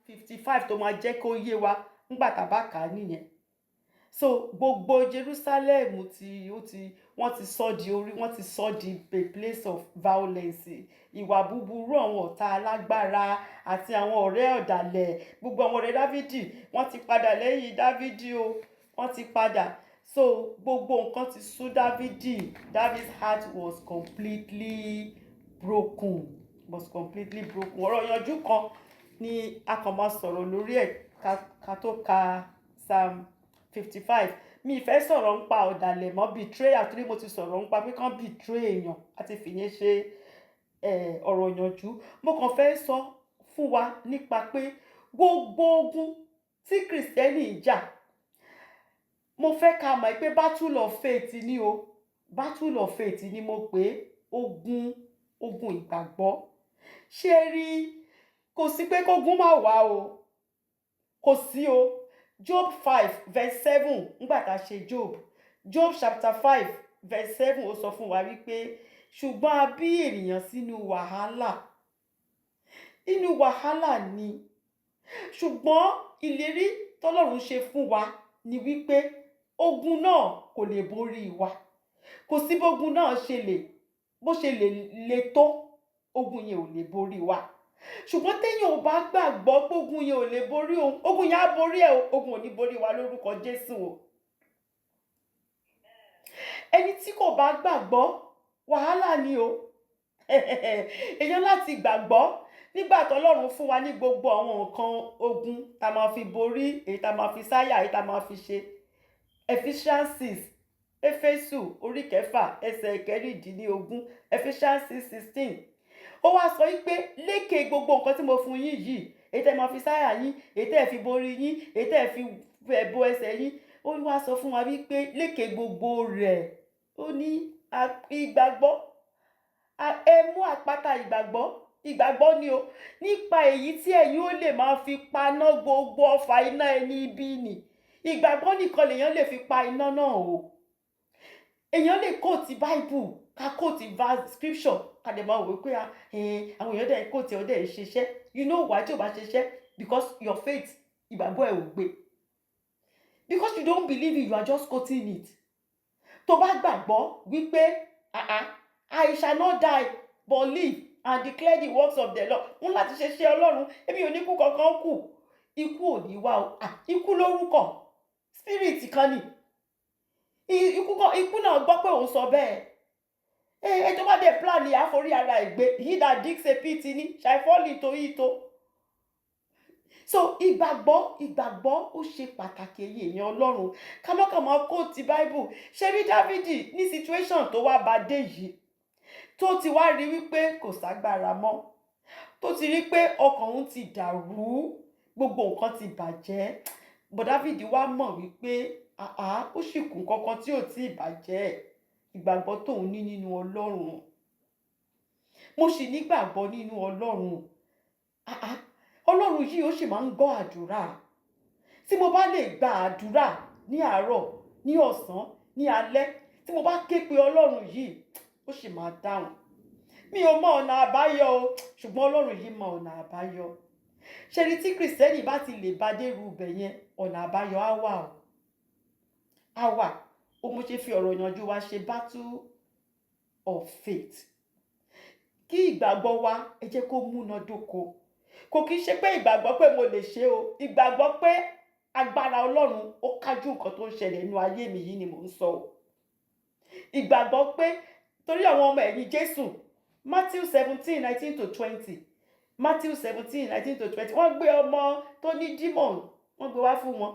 55 tó máa jẹ́ kó yé wa nígbà tá a bá kà á nìyẹn. So gbogbo Jerusalem wọ́n ti sọ di a place of violence, ìwà búburú àwọn ọ̀tá alágbára àti àwọn ọ̀rẹ́ ọ̀dàlẹ̀. Gbogbo àwọn ọ̀rẹ́ Dáfídì wọ́n ti padà lẹ́yìn Dáfídì o, wọ́n ti padà. So gbogbo nǹkan ti sú Dáfídì. David's heart was completely broken. Ọ̀rọ̀ yanjú kan ni a kàn máa sọ̀rọ̀ lórí ẹ̀ ká tó ka Psalm 55. Mi fẹ́ sọ̀rọ̀ nípa ọ̀dàlẹ̀ mọ́ betrayal, torí mo ti sọ̀rọ̀ nípa pé kán betray èèyàn àti fìyẹn ṣe ọ̀rọ̀ yanjú. Mo kàn fẹ́ sọ fún wa nípa pé gbogbo ogun tí Kristẹni jà, mo fẹ́ ká mọ̀ pé battle of faith ni o. Battle of faith ni mo pè ogun ìgbàgbọ́. Ṣé rí, kò sí pé kógun má wà o, kò sí o. Job 5 verse 7 nígbà tá a ṣe Job chapter 5 verse 7 ó sọ fún wa wípé ṣùgbọ́n a bí ènìyàn sínú wàhálà. Inú wàhálà ni. Ṣùgbọ́n ìlérí tọ́lọ́run ṣe fún wa ni wípé ogun náà kò lè borí wa. Kò sí bógun náà bó ṣe lè le tó, ogun yẹn ò lè borí wa. Ṣùgbọ́n téèyàn ò bá gbàgbọ́ pé ogun yẹn ò lè borí òun, ogun yẹn á borí ẹ̀ o, ogun ò ní borí wa lórúkọ Jésù o. Ẹni tí kò bá gbàgbọ́, wàhálà ni o. Èèyàn láti gbàgbọ́ nígbà tọ́lọ́run fún wa ní gbogbo àwọn nǹkan ogun tá máa fi borí, èyí tá máa fi sáyà, èyí tá máa fi ṣe. Ephesians 6, Éfésù orí 6 ẹsẹ̀ 16, Ephesians 6:16. Ó wá sọ wípé lékè gbogbo nǹkan tí mo fún yín yìí, èyí tẹ́ máa fi sáyà yín, èyí tẹ́ fi borí yín, èyí tẹ́ fi bo ẹsẹ̀ yín, ó wá sọ fún wa wípé lékè gbogbo rẹ̀, ó ní ìgbàgbọ́. Ẹ mú àpáta ìgbàgbọ́ ni o. Nípa èyí tí ẹ̀yin ó lè máa fi paná gbogbo ọfà iná ẹni ibi nì. Ìgbàgbọ́ nìkan lèèyàn lè fi pa iná náà o. Èèyàn lè quote Bible, ká quote verse scripture, ká dẹ̀ máa wò pé àwọn èèyàn dẹ̀ quote ọdẹ ìṣiṣẹ́. You know why tí ò bá ṣiṣẹ́? Because your faith, ìgbàgbọ́ ẹ̀ ò gbé. Because you don't believe it, you are just quoting it. Tó bá gbàgbọ́ wípé I shall not die but live and declare the works of the Lord. Wọ́n láti ṣe Ọlọ́run, èmi ò ní kú kankan kù. Ikú ò ní wá o. Ikú lórúkọ. Spirit kan ni. Ikú náà gbọ́ pé òun sọ bẹ́ẹ̀. Ẹ tó bá dé plan yà forí ara ìgbé. He that digs a pit ni shall fall into it o. So ìgbàgbọ́ ó ṣe pàtàkì èèyàn Ọlọ́run. Ká mọ́kàn máa quote Bible. Ṣé rí Dáfídì ní situation tó wá bá dé yìí, tó ti wá rí wípé kò ságbára mọ́, tó ti rí pé ọkàn òun ti dàrú, gbogbo nǹkan ti bàjẹ́, but Dáfídì wá mọ̀ wípé ó sì kù kankan tí ò tí ì bàjẹ́. Ìgbàgbọ́ tóun ní nínú Ọlọ́run. Mo sì nígbàgbọ́ nínú Ọlọ́run. Ọlọ́run yìí ó sì máa ń gbọ́ àdúrà. Tí mo bá lè gba àdúrà ní àárọ̀, ní ọ̀sán, ní alẹ́, tí mo bá ké pe Ọlọ́run yìí, ó sì máa dáhùn. Mi ò mọ ọ̀nà àbáyọ o, ṣùgbọ́n Ọlọ́run yìí mọ ọ̀nà àbáyọ. Ṣé rí tí Kristẹni bá ti lè bá dé irú ibẹ̀ yẹn, ọ̀nà àbáyọ á wà o. Á wà. Ó mo ṣe fi ọ̀rọ̀ yanjú wa ṣe battle of faith. Kí ìgbàgbọ́ wa ẹ jẹ́ kó múnádóko. Kò kí ṣe pé ìgbàgbọ́ pé mo lè ṣe o. Ìgbàgbọ́ pé agbára Ọlọ́run ó kájú nǹkan tó ń ṣẹlẹ̀ nínú ayé mi yìí ni mò ń sọ o. Ìgbàgbọ́ pé torí àwọn ọmọ ẹ̀yìn Jésù, Matthew 17:19-20. Matthew 17:19-20. Wọ́n gbé ọmọ tó ní demon, wọ́n gbé wá fún wọn.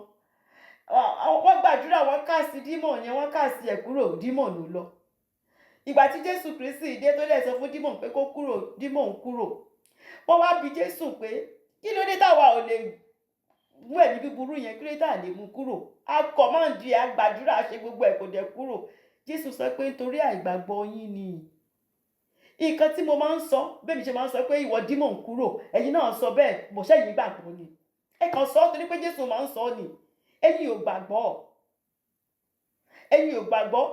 Wọ́n gbàdúrà, wọ́n cast demon yẹn, wọ́n cast ẹ̀ kúrò, demon ò lọ. Ìgbà tí Jésù Kristi dé tó dẹ̀ sọ fún demon pé kó kúrò, demon kúrò. Wọ́n wá bi Jésù pé kí ló dé táwa ò lè mú ẹ̀mí búburú yẹn, kí ló dé táwa lè mú kúrò? A command ẹ̀, a gbàdúrà, a ṣe gbogbo ẹ̀ kò dẹ̀ kúrò. Jésù sọ pé nítorí àìgbàgbọ́ yín ni. Nǹkan tí mo máa ń sọ, bẹ́ẹ̀ mi ṣe máa ń sọ pé ìwọ demon kúrò, ẹ̀yin náà sọ bẹ́ẹ̀, bó ṣẹ́yìn gbàgbọ́ ni. Ẹ kàn sọ torí pé Jésù máa ń sọ ni. Ẹ̀yin ò gbàgbọ́.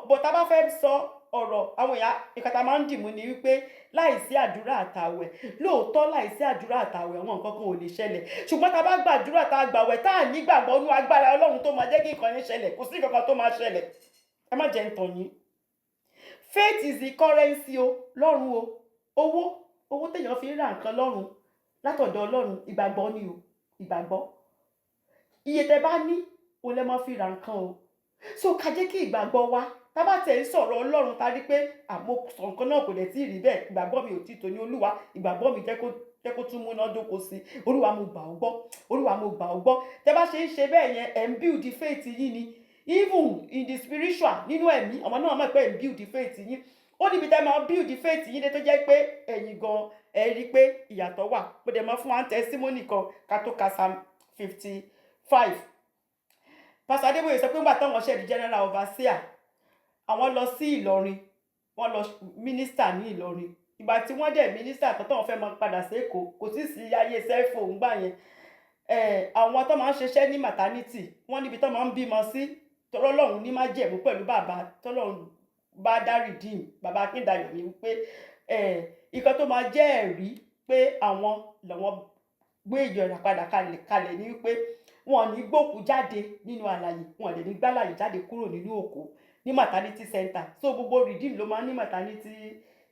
But tá bá fẹ́ sọ ọ̀rọ̀ àwọn èèyàn ìkàtà máa ń dìmú ni wípé láìsí àdúrà àtàwẹ̀, lóòótọ́ láìsí àdúrà àtàwẹ̀ àwọn nǹkan kan ò lè ṣẹlẹ̀, ṣùgbọ́n tá a bá gbàdúrà tá a gbàwẹ̀ tá a nígbàgbọ́ nú agbára Ọlọ́run tó máa jẹ́ kí nǹkan yẹn ṣẹlẹ̀, kò sí nǹkan kan tó máa ṣẹlẹ̀. Ẹ má jẹ́ n tàn yín. Faith is the currency o lọ́run o. Owó téèyàn fi ń ra nǹkan lọ́run látọ̀dọ̀ Ọlọ́run ìgbàgbọ́ ni o, ìgbàgbọ́. Iye tẹ bá ní o lẹ máa fi ra nǹkan o. So ká jẹ́ kí ìgbàgbọ́ wa tá bá tẹ̀ ń sọ̀rọ̀ Ọlọ́run tá rí pé àmọ́ sọ nǹkan náà kò dẹ̀ tí ì rí bẹ́ẹ̀, ìgbàgbọ́ mi ò tí tó ní Olúwa, ìgbàgbọ́ mi jẹ́ kó tún múná dóko sí. Olúwa mo gbà ọ́ gbọ́, Olúwa mo gbà ọ́ gbọ́. Tẹ bá ṣe ń ṣe bẹ́ẹ̀ yẹn ẹ̀ ń build faith yín ni. Even in the spiritual nínú ẹ̀mí àwọn náà mọ̀ pé ẹ̀ ń build faith yín. Ó níbi tẹ́ máa build faith yín dé tó jẹ́ pé ẹ̀yin gan ẹ rí pé ìyàtọ̀ wà. Mo dẹ̀ máa fún wa testimony kan ká tó ka Psalm 55. Pastor Adébóyè sọ pé nígbà táwọn ṣe di general overseer àwọn lọ sí Ìlọrin, wọ́n lọ minister ní Ìlọrin. Ìgbà tí wọ́n dẹ̀ minister tó tọ́wọ́n fẹ́ máa padà sí Èkó, kò tí sí ayé cellphone gbà yẹn. Àwọn tó máa ń ṣiṣẹ́ ní maternity wọ́n níbi tó máa ń bímọ sí tọ́rọ́ Ọlọ́run ní májẹ̀mú pẹ̀lú bàbá tọ́lọ́run bá dá redeem bàbá Akíndayọ̀ ní wípé ìkan tó máa jẹ́ ẹ̀rí pé àwọn làwọn gbé ìjọ ìràpadà kalẹ̀ ní wípé wọn ní gbókù jáde nínú àlàyé, wọn lè ní gbálàyé jáde kúrò nínú òkú ní maternity center. So gbogbo redeem ló máa ń ní maternity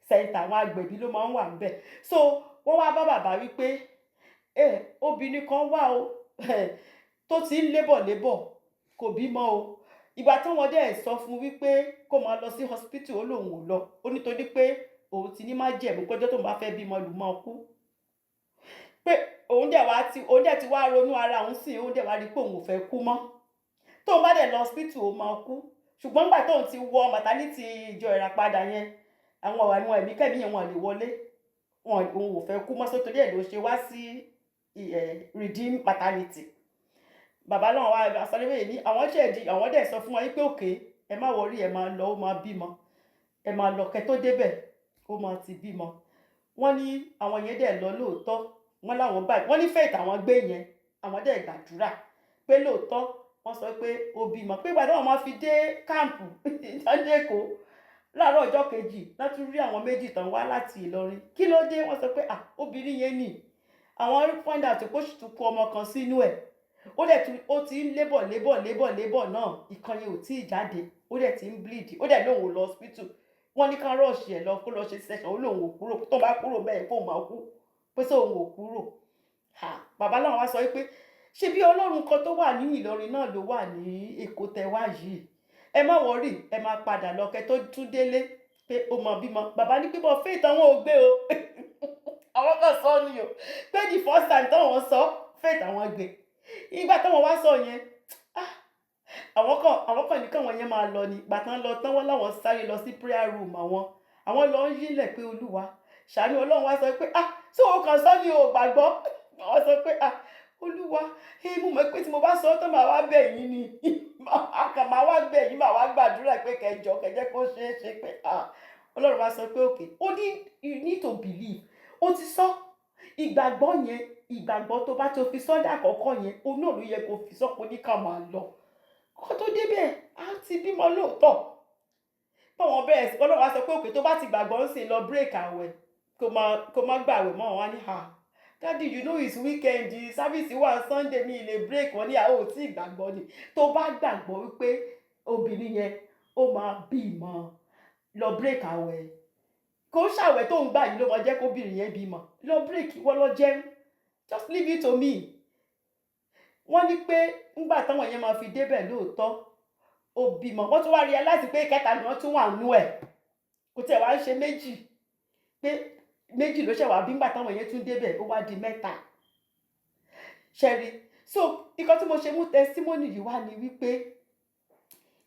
center, àwọn agbẹ̀bí ló máa ń wà níbẹ̀. So wọ́n wá bá bàbá wípé obìnrin kan wà o tó ti ń lébọ̀ kò bímọ o. Ìgbà táwọn dẹ̀ sọ fún wípé kó máa lọ sí hospital ó lòun ò lọ, ó nítorí pé òun ti ní májẹ̀mú pé ọjọ́ tóun bá fẹ́ bímọ lù máa kú. Pé òun dẹ̀ ti wá ronú ara òun sìn, òun dẹ̀ wá rí pé òun ò fẹ́ kú mọ́. Tóun bá dẹ̀ lọ hospital ó máa kú. Ṣùgbọ́n nígbà tóun ti wọ maternity ìjọ ìràpadà yẹn, àwọn ẹ̀mí kẹ́mí yẹn wọn lè wọlé. Òun ò fẹ́ kú mọ́, so torí ẹ̀ ló ṣe wá sí redeem maternity. Bàbá náà wá Àsálẹ́wé ní àwọn dẹ̀ sọ fún wọn wípé òkè ẹ má wọrí, ẹ máa lọ, ó máa bímọ. Ẹ máa lọ kẹ́ tó débẹ̀, ó máa ti bímọ. Wọ́n ní àwọn yẹn dẹ̀ lọ lóòótọ́. Wọ́n ní faith àwọn gbé yẹn, àwọn dẹ̀ gbàdúrà pé lóòótọ́ wọ́n sọ pé ó bímọ. Pé ìgbà táwọn máa fi dé káàmpù ìdájọ́ Èkó láàárọ̀ ọjọ́ kejì láti rí àwọn méjì tán wá láti Ìlọrin. Kí ló dé? Wọ́n sọ pé obìnrin yẹn nì. Àwọn find out pé ó sì tún kó ọmọ kan sínú ẹ̀. Ó ti ń lébọ̀ náà, ìkan yẹn ò tí ì jáde, ó dẹ̀ ti ń bleed, ó dẹ̀ lóun ò lọ hospital. Wọ́n ní ká rush ẹ̀ lọ kó lọ ṣe session, ó lóun ò kúrò, tó bá kúrò bẹ́ẹ̀ kó máa kú, pé sóun ò kúrò. Bàbá náà wá sọ wípé ṣé bí Ọlọ́run kan tó wà ní Ìlọrin náà ló wà ní Èkó tẹ wá yìí, ẹ má wọrí, ẹ máa padà lọ kẹ́ tó tún délé pé ó máa bímọ. Bàbá ní pípọ̀ faith àwọn ò gbé o. Àwọn kan sọ ni o pé the first time táwọn sọ faith àwọn gbé. Ìgbà táwọn wá sọ yẹn àwọn kan ní káwọn yẹn máa lọ ní. Ìgbà tán lọ tán wọ́n láwọn sáré lọ sí prayer room àwọn lọ ń yílẹ̀ pé Olúwa ṣàánú. Ọlọ́run wá sọ pé tí òun kan sọ ni o gbàgbọ́. Wọ́n sọ pé Olúwa mo mọ̀ pé tí mo bá sọ tó máa wá bẹ̀ yín ni máa wá bẹ̀ yín, máa wá gbàdúrà pé kẹjọ kẹjẹ kó ṣeé ṣe pé Ọlọ́run wá sọ pé okay, ó ní you need to believe. Ó ti sọ ìgbàgbọ́ yẹn, ìgbàgbọ́ tó bá tó fi sọ́dà àkọ́kọ́ yẹn, òun náà ló yẹ kó fi sọ́pọ̀ ní ká máa lọ. Kó tó débẹ̀ á ti bímọ lóòótọ́. Báwọn bẹ́ẹ̀ sí Ọlọ́run wá sọ pé òkè tó bá ti gbàgbọ́ ń sìn lọ break àwẹ̀ kó má gbàwẹ̀ mọ́ wọn ní Daddy, you know it's weekend, service wà Sunday mi lè break wọn ní àwọn ò tí ìgbàgbọ́ ni. Tó bá gbàgbọ́ wípé obìnrin yẹn ó máa bímọ lọ break àwẹ̀. Kò ṣàwẹ̀ tó ń gbà yìí ló máa jẹ́ kóbìnrin yẹn bímọ. Lọ break wọ́n lọ jẹun. Just leave it to me. Wọ́n ní pé nígbà táwọn yẹn máa fi débẹ̀ lóòótọ́ ó bímọ. Wọ́n tún wá realize pé kẹta ni wọ́n tún wà nú ẹ̀. Kò tẹ̀ wá ń ṣe méjì. Pé méjì ló ṣẹ̀ wá bí nígbà táwọn yẹn tún débẹ̀ ó wá di mẹ́ta. Ṣẹ́rí. So nǹkan tí mo ṣe mú testimony yìí wá ni wípé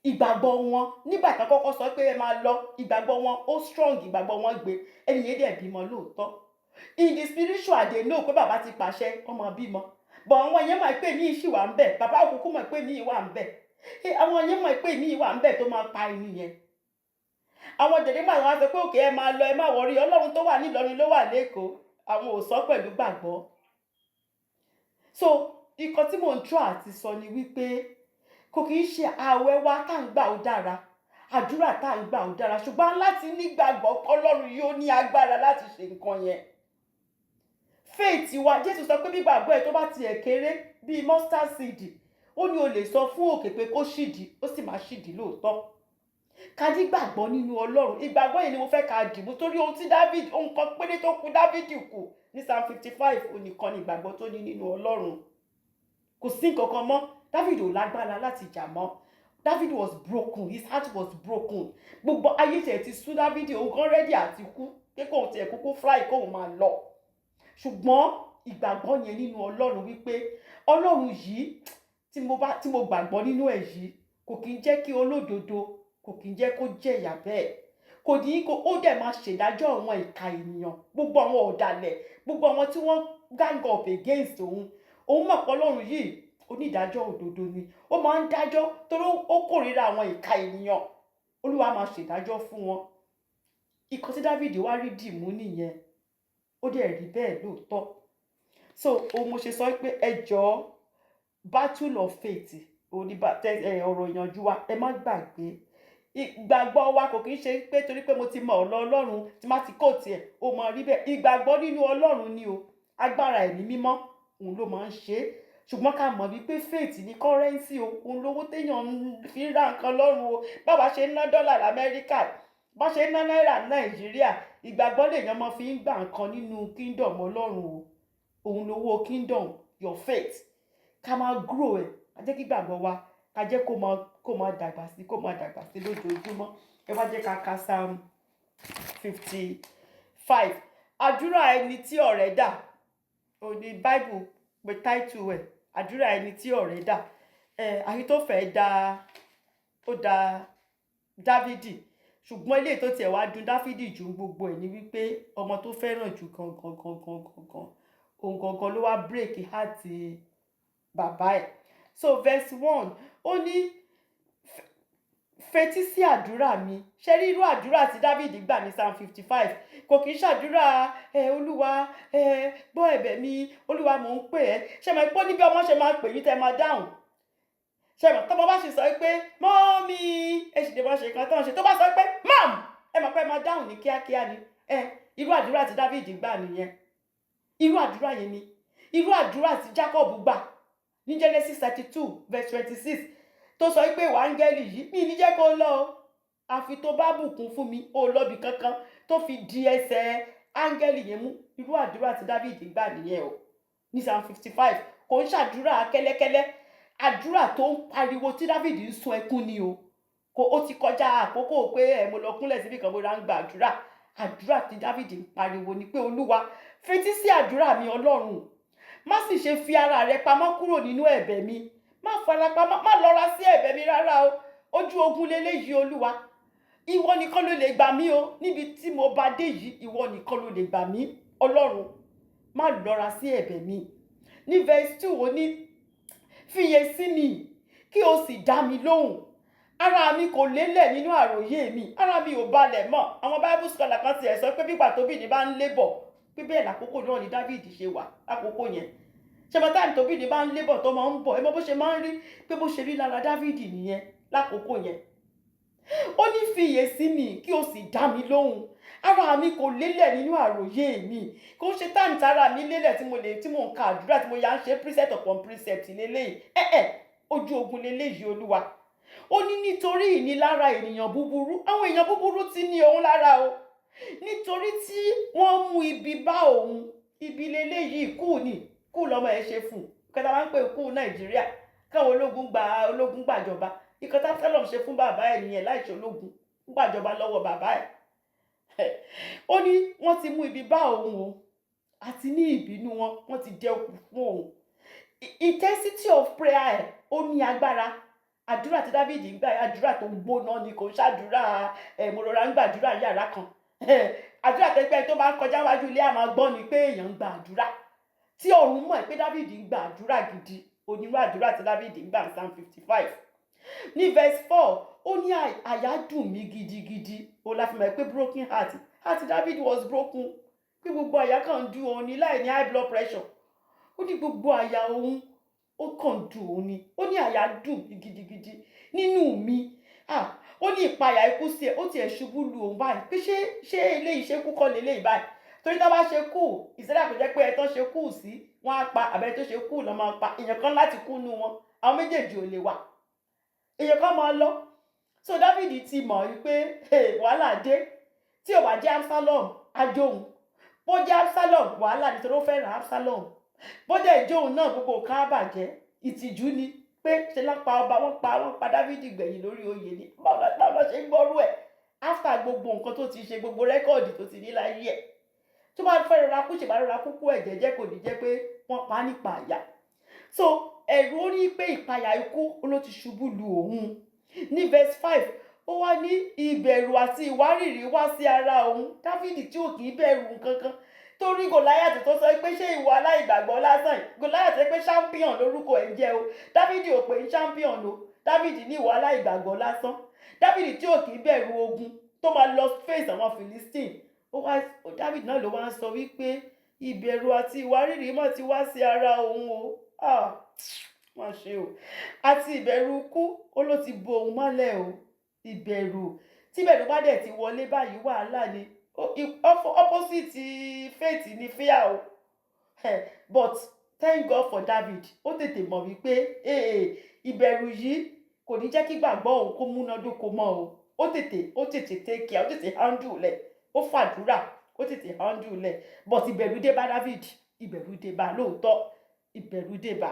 ìgbàgbọ́ wọn nígbà tán kọ́kọ́ sọ pé ẹ máa lọ, ìgbàgbọ́ wọn ó strong, ìgbàgbọ́ wọn gbé. Ẹni yẹn dẹ̀ bímọ lóòótọ́. In the spiritual they know pé bàbá ti pàṣẹ ọmọ bímọ. But àwọn yẹn mọ̀ pé ní ìṣì wà ń bẹ̀, bàbá òkùnkùn mọ̀ pé ní ìwà ń bẹ̀. Àwọn yẹn mọ̀ pé ní ìwà ń bẹ̀ tó máa pa ẹni yẹn. Àwọn dẹ̀dẹ̀ máa wá sọ pé òkè ẹ máa lọ, ẹ má wọrí, Ọlọ́run tó wà ní Ìlọrin ló wà l'Ékòó. Àwọn ò sọ pẹ̀lú gbàgbọ́. So nǹkan tí mò ń try àti sọ ni wípé kò kì í ṣe ààwẹ̀ wa tá ń gbà ó dára. àdúrà tá à ń gbà ó dára ṣùgbọ́n láti nígbàgbọ́ Ọlọ́run yóò ní agbára láti ṣe nǹkan yẹn. Faith wa Jésù sọ pé gbígbàgbọ́ ẹ̀ tó bá tiẹ̀ kéré bíi mustard seed ó ní o lè sọ fún òkè pé kó ṣídìí ó sì máa ṣídìí lóòótọ́. Ká nígbàgbọ́ nínú Ọlọ́run, ìgbàgbọ́ yìí ni mo fẹ́ ká dìbò torí ohun tí David ohun kan péré tó kù David kù ní Psalm 55 onìkan ni ìgbàgbọ́ tó ní nínú Ọlọ́run. Kò sí nǹkan kan mọ́, David ò lágbára láti jà mọ́. David was broken, his heart was broken. Gbogbo ayé tẹ̀ ti sú David, òun kan rẹ́dí àti kú pé kóun tiẹ̀ kúkú fly kóun máa lọ. Ṣùgbọ́n ìgbàgbọ́ yẹn nínú Ọlọ́run wípé Ọlọ́run yìí tí mo gbàgbọ́ nínú ẹ̀ yìí kò kí ń jẹ́ kí olódodo kò kí ń jẹ́ kó jẹ̀yà bẹ́ẹ̀. Kò ní kó ó dẹ̀ máa ṣèdájọ́ àwọn ìka ènìyàn, gbogbo àwọn ọ̀dàlẹ̀, gbogbo àwọn tí wọ́n gang up against òun. Òun mọ̀ pé Ọlọ́run yìí onídàájọ́ òdodo ni. Ó máa ń dájọ́ torí ó kórìíra àwọn ìka ènìyàn. Olúwa máa ṣèdájọ́ fún wọn. Ìkan tí David wá rí dìmú nìyẹn. Ó dẹ̀ rí bẹ́ẹ̀ lóòótọ́. So ohun mo ṣe sọ pé ẹ jọ̀ọ́ battle of faith ọ̀rọ̀ ìyànjú wa ẹ má gbàgbé. Ìgbàgbọ́ wa kò kí ń ṣe pé torí pé mo ti mọ Ọlọ́run tí má ti kó tiẹ̀ ó máa rí bẹ́ẹ̀. Ìgbàgbọ́ nínú Ọlọ́run ni o. Agbára ẹ̀mí mímọ́ òun ló máa ń ṣe. Ṣùgbọ́n ká mọ̀ wípé faith ní currency o. Òun lówó téèyàn fi ń ra nǹkan lọ́run o. Báwa ṣe ń ná dọ́là l'Amẹ́ríkà, bá ṣe ń ná náírà ní Nàìjíríà, ìgbàgbọ́ lèèyàn máa fi ń gbà nǹkan nínú kingdom Ọlọ́run o. Òun lówó kingdom, your faith. Ká máa grow ẹ̀, ká jẹ́ kí ìgbàgbọ́ wa ká jẹ́ kó máa dàgbà sí lójoojúmọ́. Ẹ wá jẹ́ ká ka Psalm 55. Àdúrà ẹni tí ọ̀rẹ́ dà. Òní Bible pé title ẹ̀ àdúrà ẹni tí ọ̀rẹ́ dà. Ahitofel ó da Dávìdì. Ṣùgbọ́n eléyìí tó tiẹ̀ wá dùn Dáfídì jù gbogbo ẹ̀ ni wípé ọmọ tó fẹ́ràn jù gangan òun gangan ló wá break heart bàbá ẹ̀. So verse 1 ó ní fetí sí àdúrà mi. Ṣé rí irú àdúrà tí Dávìdì gbà ní Psalm 55 kò kí ń ṣàdúrà Olúwa gbọ́ ẹ̀bẹ̀ mi, Olúwa mò ń pè ẹ́. Ṣé mọ̀ pé ó ní bí ọmọ ṣe máa pè yín tẹ́ máa dáhùn. Ṣé mọ̀ tọ́mọ bá ṣe sọ pé mọ́mí ẹ sì lè máa ṣe nǹkan tó ń ṣe tó bá sọ pé mom ẹ mọ̀ pé ẹ máa dáhùn ní kíákíá ni. Irú àdúrà tí Dávìdì gbà nìyẹn. Irú àdúrà yẹn ni. Irú àdúrà tí Jacob gbà ní Genesis 32 verse 26 tó sọ pé ìwà áńgẹ́lì yìí mi ní jẹ́ kó lọ o. Àfi tó bá bùkún fún mi ó lọ́bi kankan tó fi di ẹsẹ̀ áńgẹ́lì yẹn mú. Irú àdúrà tí Dávìdì gbà nìyẹn o. Ní Psalm 55 kò ń ṣàdúrà kẹ́lẹ́kẹ́lẹ́. Àdúrà tó ń pariwo tí Dávìdì ń sun ẹkún ni o. Ó ti kọjá àkókò pé mo lọ kúnlẹ̀ síbi kan mo ra ń gba àdúrà. Àdúrà tí Dávìdì ń pariwo ni pé Olúwa fetí sí àdúrà mi Ọlọ́run. Má sì ṣe fi ara rẹ pamọ́ kúrò nínú ẹ̀bẹ̀ mi. Má farapamọ́, má lọ́ra sí ẹ̀bẹ̀ mi rárá o. Ojú ogun leléyìí Olúwa. Ìwọ nìkan ló lè gbà mí o. Níbi tí mo bá dé yìí ìwọ nìkan ló lè gbà mí Ọlọ́run. Má lọ́ra sí ẹ̀bẹ̀ mi. Ní verse 2 ó ní fiyè sí mi kí o sì dá mi lóhùn. Ara mi kò lélẹ̀ nínú àròyé mi. Ara mi ò balẹ̀ mọ́. Àwọn Bible scholar kan tiẹ̀ sọ pé bígbà tóbìnrin bá ń lébọ̀ pé bẹ́ẹ̀ lákòókò náà ni Dávìdì ṣe wà lákòókò yẹn. Ṣé mo táìmù tóbìnrin bá ń lébọ̀ tó máa ń bọ̀ ẹ mọ̀ bó ṣe máa ń rí pé bó ṣe rí lára Dávìdì nìyẹn lákòókò yẹn. Ó ní fiyè sí mi kí o sì dá mi lóhùn. Ara mi kò lélẹ̀ nínú àròyé mi. Kò ṣe táìmù tára mi lélẹ̀ tí mo ń ka àdúrà tí mo yà ń ṣe precept upon precept lélẹ́yìí. Ojú ogun lélẹ́yìí Olúwa. Ó ní nítorí ìnilára ènìyàn búburú. Àwọn èèyàn búburú ti ní òun lára o. Nítorí tí wọ́n mú ibi bá òun. Ibi lélẹ́yìí kú lọ́mọ ẹ̀ ṣe fún. Kẹta máa ń pè kú Nàìjíríà. Káwọn ológun gbàjọba. Ìkọta tẹ́lọ̀ ṣe fún bàbá ẹ̀ nìyẹn láìṣe ológun gbàjọba lọ́wọ́ bàbá ẹ̀. Ó ní wọ́n ti mú ibi bá òun o. Àti ní ìbínú wọ́n ti jẹ́ òkú fún òun. Intensity of prayer ẹ̀ ó ní agbára. Àdúrà tí Dávìdì ń gbà àdúrà tó gbóná ni kò ṣàdúrà mo rọra ń gbàdúrà yàrá kan. Àdúrà tẹ́gbẹ́ tó bá ń kọjá wájú ilé àmọ́ gbọ́ ni pé èèyàn ń gba àdúrà. Tí ọ̀run mọ̀ pé Dávìdì ń gba àdúrà gidi. Onírú àdúrà tí Dávìdì ń gbà ní Psalm 55. Ní verse 4 ó ní àyà dùn mí gidigidi. Ó la fi mọ̀ pé broken heart David was broken. Pé gbogbo àyà kan dùn òun ní láì ní high blood pressure. Ó ní gbogbo àyà òun ó kàn dùn òun ni. Ó ní àyà dùn gidigidi nínú mi. ó ní ìpayà ikú sí ẹ ó tiẹ̀ ṣubú lu òun báyìí pé ṣé eléyìí ṣe kú kọ́ leléyìí báyìí torí tó bá ṣe kú ìṣẹ́lẹ̀ kò jẹ́ pé ẹ tó ṣe kú sí wọ́n á pa àbẹ́ tó ṣe kú lọ́ máa pa èèyàn kan láti kú nú wọn àwọn méjèèjì ò lè wà èèyàn kan máa lọ so Dáfídì ti mọ̀ wípé wàhálà dé tí ò bá jẹ́ Absalom ajóhun bó jẹ́ Absalom wàhálà nítorí ó fẹ́ràn Absalom bó dẹ̀ jóhun náà gbogbo nǹkan á bàjẹ́ ìtìjú ni pé ṣe ló pa ọba wọ́n pa Dáfídì gbẹ̀yìn lórí oyè ni báwo ṣe ń gbọ́rú ẹ̀ after gbogbo nǹkan tó ti ṣe gbogbo rẹ́kọ̀dì tó ti ní láyé ẹ̀ tó bá fẹ́ rọra kú ṣèbá rọra kúkú ẹ̀jẹ̀ jẹ́ kò ní jẹ́ pé wọ́n pa á nípa àyà so ẹ̀rù ó ní pé ìpayà ikú ló ti ṣubú lu òun ní verse 5 ó wá ní ìbẹ̀rù àti ìwárìrì wá sí ara òun Dáfídì tí ò kì í bẹ̀rù nǹkankan torí Gòláyàtì tó sọ pé ṣé ìwọ aláìgbàgbọ́ lásán Gòláyàtì pé champion lórúkọ ẹ̀ jẹ́ o Dáfídì ò pé champion o Dáfídì ní ìwọ aláìgbàgbọ́ lásán Dáfídì tí ò kì í bẹ̀rù ogun tó máa lọ face àwọn Philistine Dáfídì náà ló wá ń sọ wípé ìbẹ̀rù àti ìwárìrì mà ti wá sí ara òun o má ṣe o àti ìbẹ̀rù ikú ó ló ti bo òun mọ́lẹ̀ o ìbẹ̀rù tí ìbẹ̀rù bá dẹ̀ ti wọlé báyìí wàhálà ni opposite faith ni fear o but thank God for David ó tètè mọ̀ wípé ìbẹ̀rù yìí kò ní jẹ́ kí gbàgbọ́ òun kó múnádóko mọ́ o ó tètè take care ó tètè handle lẹ̀ ó fàdúrà ó tètè handle lẹ̀ but ìbẹ̀rù dé bá David ìbẹ̀rù dé bá lóòótọ́ ìbẹ̀rù dé bá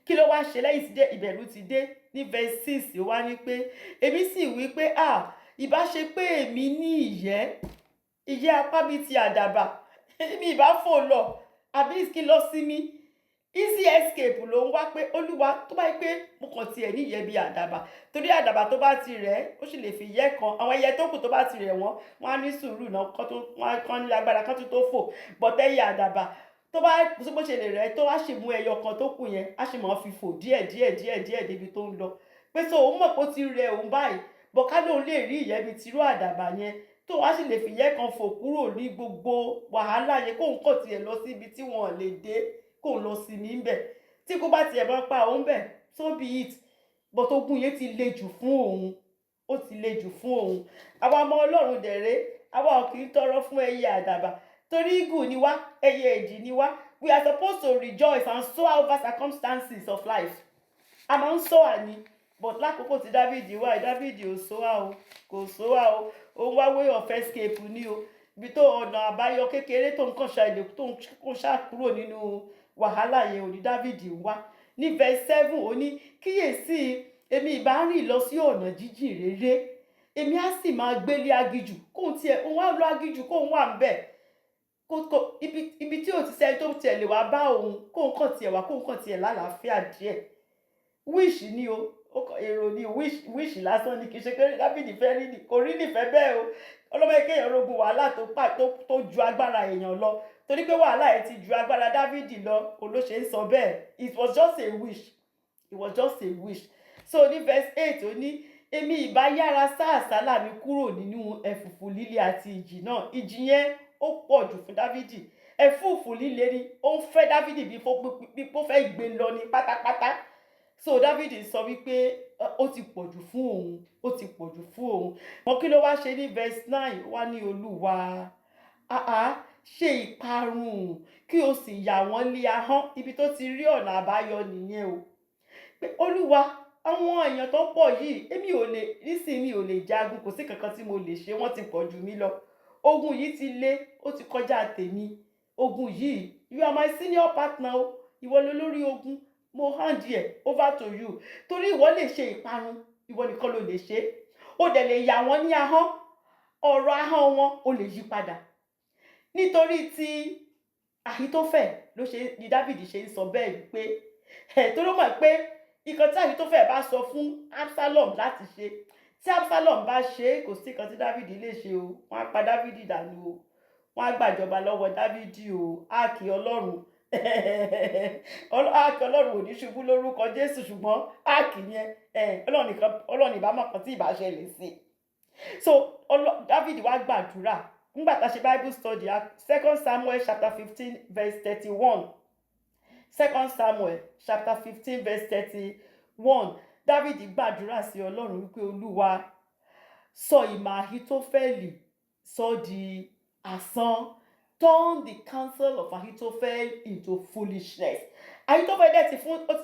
kí ló wá ṣe lẹ́yìn tí dé ìbẹ̀rù ti dé ní verse 6 ó wá ní pé èmi sì wí pé ìbá ṣe pé èmi ní ìyẹ́ apá bíi ti àdàbà èmi ìbá fò lọ àbí kí lọ sí mi easy escape ló ń wá pé Olúwa tó bá yẹ pé mo kàn tiẹ̀ ní ìyẹ́ bíi àdàbà torí àdàbà tó bá ti rẹ̀ ó sì lè fi ìyẹ́ kan àwọn ẹyẹ tó kù tó bá ti rẹ̀ wọ́n á ní sùúrù náà kán ní agbára kán tó fò bọ́tẹ́yẹ àdàbà tó bá bó ṣe lè rẹ̀ tó wá sì mú ẹyọ kan tó kù yẹn á sì máa fi fò díẹ̀ débi tó ń lọ pé so òun mọ̀ pé ó ti rẹ̀ òun báyìí bọ̀ká lóun lè rí ìyẹ́ bíi tìrú àdàbà yẹn tó wá sì lè fi ìyẹ́ kan fò kúrò ní gbogbo wàhálà yẹn kóun kò tiẹ̀ lọ síbi tí wọ́n lè dé kóun lọ sí ní bẹ̀ tí kò bá tiẹ̀ máa pa òun bẹ̀ so be it but ogun yẹn ti le jù fún òun ó ti le jù fún òun àwa ọmọ Ọlọ́run dẹ̀rẹ́ àwa ò kì í tọrọ fún ẹyẹ àdàbà torí eagle ni wá ẹyẹ èjì ni wá we are supposed to rejoice and soar over circumstances of life a máa ń soar ni but lákòókò tí Dáfídì wá Dáfídì ò soar o kò soar o ó wá way of escape ni o ibi tó ọ̀nà àbáyọ kékeré tó ń kàn ṣàìlè tó ń kó ṣàkúrò nínú wàhálà yẹn ò ní Dáfídì wá ní verse 7 ó ní kíyèsí èmi ìbá rìn lọ sí ọ̀nà jíjìn réré èmi á sì máa gbélé agijù kóun tiẹ̀ òun á lọ agijù kóun wà ń bẹ̀ ibi tí ò ti sẹ́ni tó tiẹ̀ lè wá bá òun kóun kàn tiẹ̀ lálàáfíà díẹ̀ wish ni o èrò ni wish lásán ni kì í ṣe pé Dáfídì fẹ́ rí ni kò rí nífẹ̀ẹ́ bẹ́ẹ̀ o ọlọ́mọ kéèyàn rogun wàhálà tó ju agbára èèyàn lọ torí pé wàhálà ẹ̀ ti ju agbára Dáfídì lọ olóṣè ń sọ bẹ́ẹ̀ it was just a wish so ní verse 8 ó ní èmi ìbá yára sá àsálà mi kúrò nínú ẹ̀fùfù líle àti ìjì náà ìjì yẹn ó pọ̀ jù fún Dáfídì ẹ̀fùfù líle ni ó ń fẹ́ Dáfídì bí ó fẹ́ gbé lọ ní pátápátá so Dáfídì sọ wípé ó ti pọ̀jù fún òun wọn kí ló wá ṣe ní verse 9 wá ní Olúwa ṣe ìparun kí o sì yà wọ́n lé ahọ́n ibi tó ti rí ọ̀nà àbáyọ nìyẹn o pé Olúwa àwọn èèyàn tó pọ̀ yìí nísìnyí mi ò lè jagun kò sí kankan tí mo lè ṣe wọ́n ti pọ̀ jù mí lọ ogun yìí ti lé ó ti kọjá tèmi ogun yìí you are my senior partner o ìwọ ló lórí ogun mo hand here over to you torí ìwọ lè ṣe ìparun ìwọ nìkan ló lè ṣe ó dẹ̀ lè yà wọ́n ní ahọ́n ọ̀rọ̀ ahọ́n wọn ó lè yí padà nítorí tí Àhítófẹ̀ ló ṣe ní Dáfídì ṣe ń sọ bẹ́ẹ̀ wípé tó ló mọ̀ pé ìkan tí Àhítófẹ̀ bá sọ fún Absalom láti ṣe tí Absalom bá ṣe kò sí kan tí Dáfídì lè ṣe o wọ́n á pa Dáfídì dànù o wọ́n á gbàjọba lọ́wọ́ Dáfídì o áàkì Ọlọ́run áàkì Ọlọ́run ò ní ṣubú lórúkọ Jésù ṣùgbọ́n áàkì yẹn Ọlọ́run ìbámọ̀ kan tí ìbá ṣẹlẹ̀ sí so Dáfídì wá gbàdúrà nígbà tá a ṣe Bible study 2 Samuel chapter 15 verse 31 2 Samuel chapter 15 verse 31 Dáfídì gbàdúrà sí Ọlọ́run wípé Olúwa sọ ìmọ̀ Ahítófẹ́lì sọ di asán, turn the counsel of Ahitophel into foolishness. Ahitophel dẹ̀ ó ti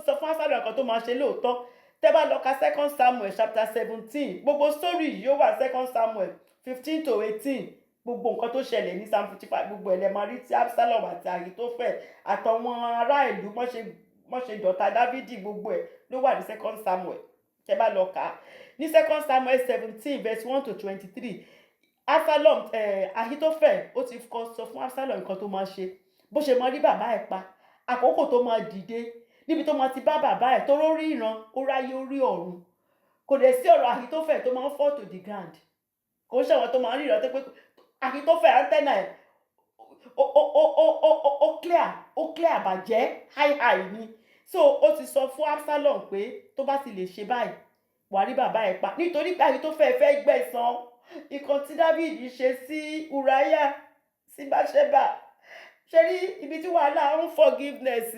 sọ fún Absalom kan tó máa ṣe lóòótọ́. Tẹ́ bá lọ ka 2 Samuel chapter 17 gbogbo story yìí ó wà 2 Samuel 15 to 18 gbogbo nǹkan tó ṣẹlẹ̀ ní Psalm 55 gbogbo ẹ̀ lẹ máa rí tí Absalom àti Ahitophel àtàwọn ará ìlú wọ́n ṣe dọ̀tá Dáfídì gbogbo ẹ̀ ló wà ní 2 Samuel. Tẹ́ bá lọ kà ní 2 Samuel 17 verse 1 to 23 Absalom Ahitophel ó ti sọ fún Absalom nǹkan tó máa ṣe, bó ṣe máa rí bàbá ẹ̀ pa, àkókò tó máa dìde, níbi tó máa ti bá bàbá ẹ̀ tó rí ìran ó ráyé ó rí ọ̀run. Kò dẹ̀ sí ọ̀rọ̀ Ahitophel tó máa ń fall to the ground, kò ń ṣàwọn tó máa ń rí ìran tó pé Ahitophel antenna ẹ̀ ó clear àbàjẹ́ high ni. So ó ti sọ fún Absalom pé tó bá ti lè ṣe báyìí wà rí bàbá ẹ̀ pa, nítorí pé Ahitophel fẹ́ gbẹ̀san nǹkan tí Dáfídì ṣe sí Uriah sí Báṣẹ́bà. Ṣé rí ibi tí wàhálà unforgiveness,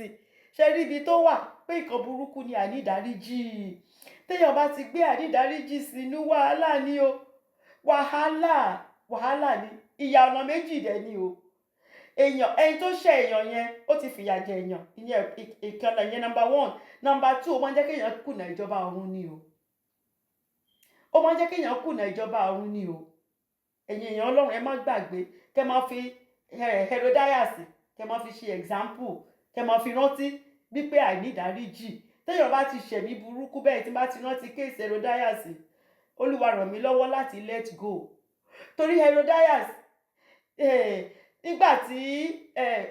ṣé rí ibi tó wà pé nǹkan burúkú ni àìnídáríjì. Téèyàn bá ti gbé àìnídáríjì sínú wàhálà ni o, wàhálà ni, ìyà ọ̀nà méjì dẹ̀ ni o. Ẹni tó ṣẹ̀ èèyàn yẹn ó ti fìyà jẹ èèyàn, ìyẹn ìkànnì yẹn number 1. Number 2 ó máa ń jẹ́ kéèyàn kùnà ìjọba ọ̀run ni o. Ó máa ń jẹ́ kéèyàn kùnà ìjọba ọ̀run ni o. Ẹ̀yin èèyàn Ọlọ́run ẹ má gbàgbé kẹ́ máa fi Herodias kẹ́ máa fi ṣe example, kẹ́ máa fi rántí wípé àìnídáríjì. Téèyàn bá ti ṣẹ̀mí burúkú bẹ́ẹ̀ tí bá ti rántí kéèsì Herodias, Olúwa ràn mí lọ́wọ́ láti let go. Torí Herodias nígbà tí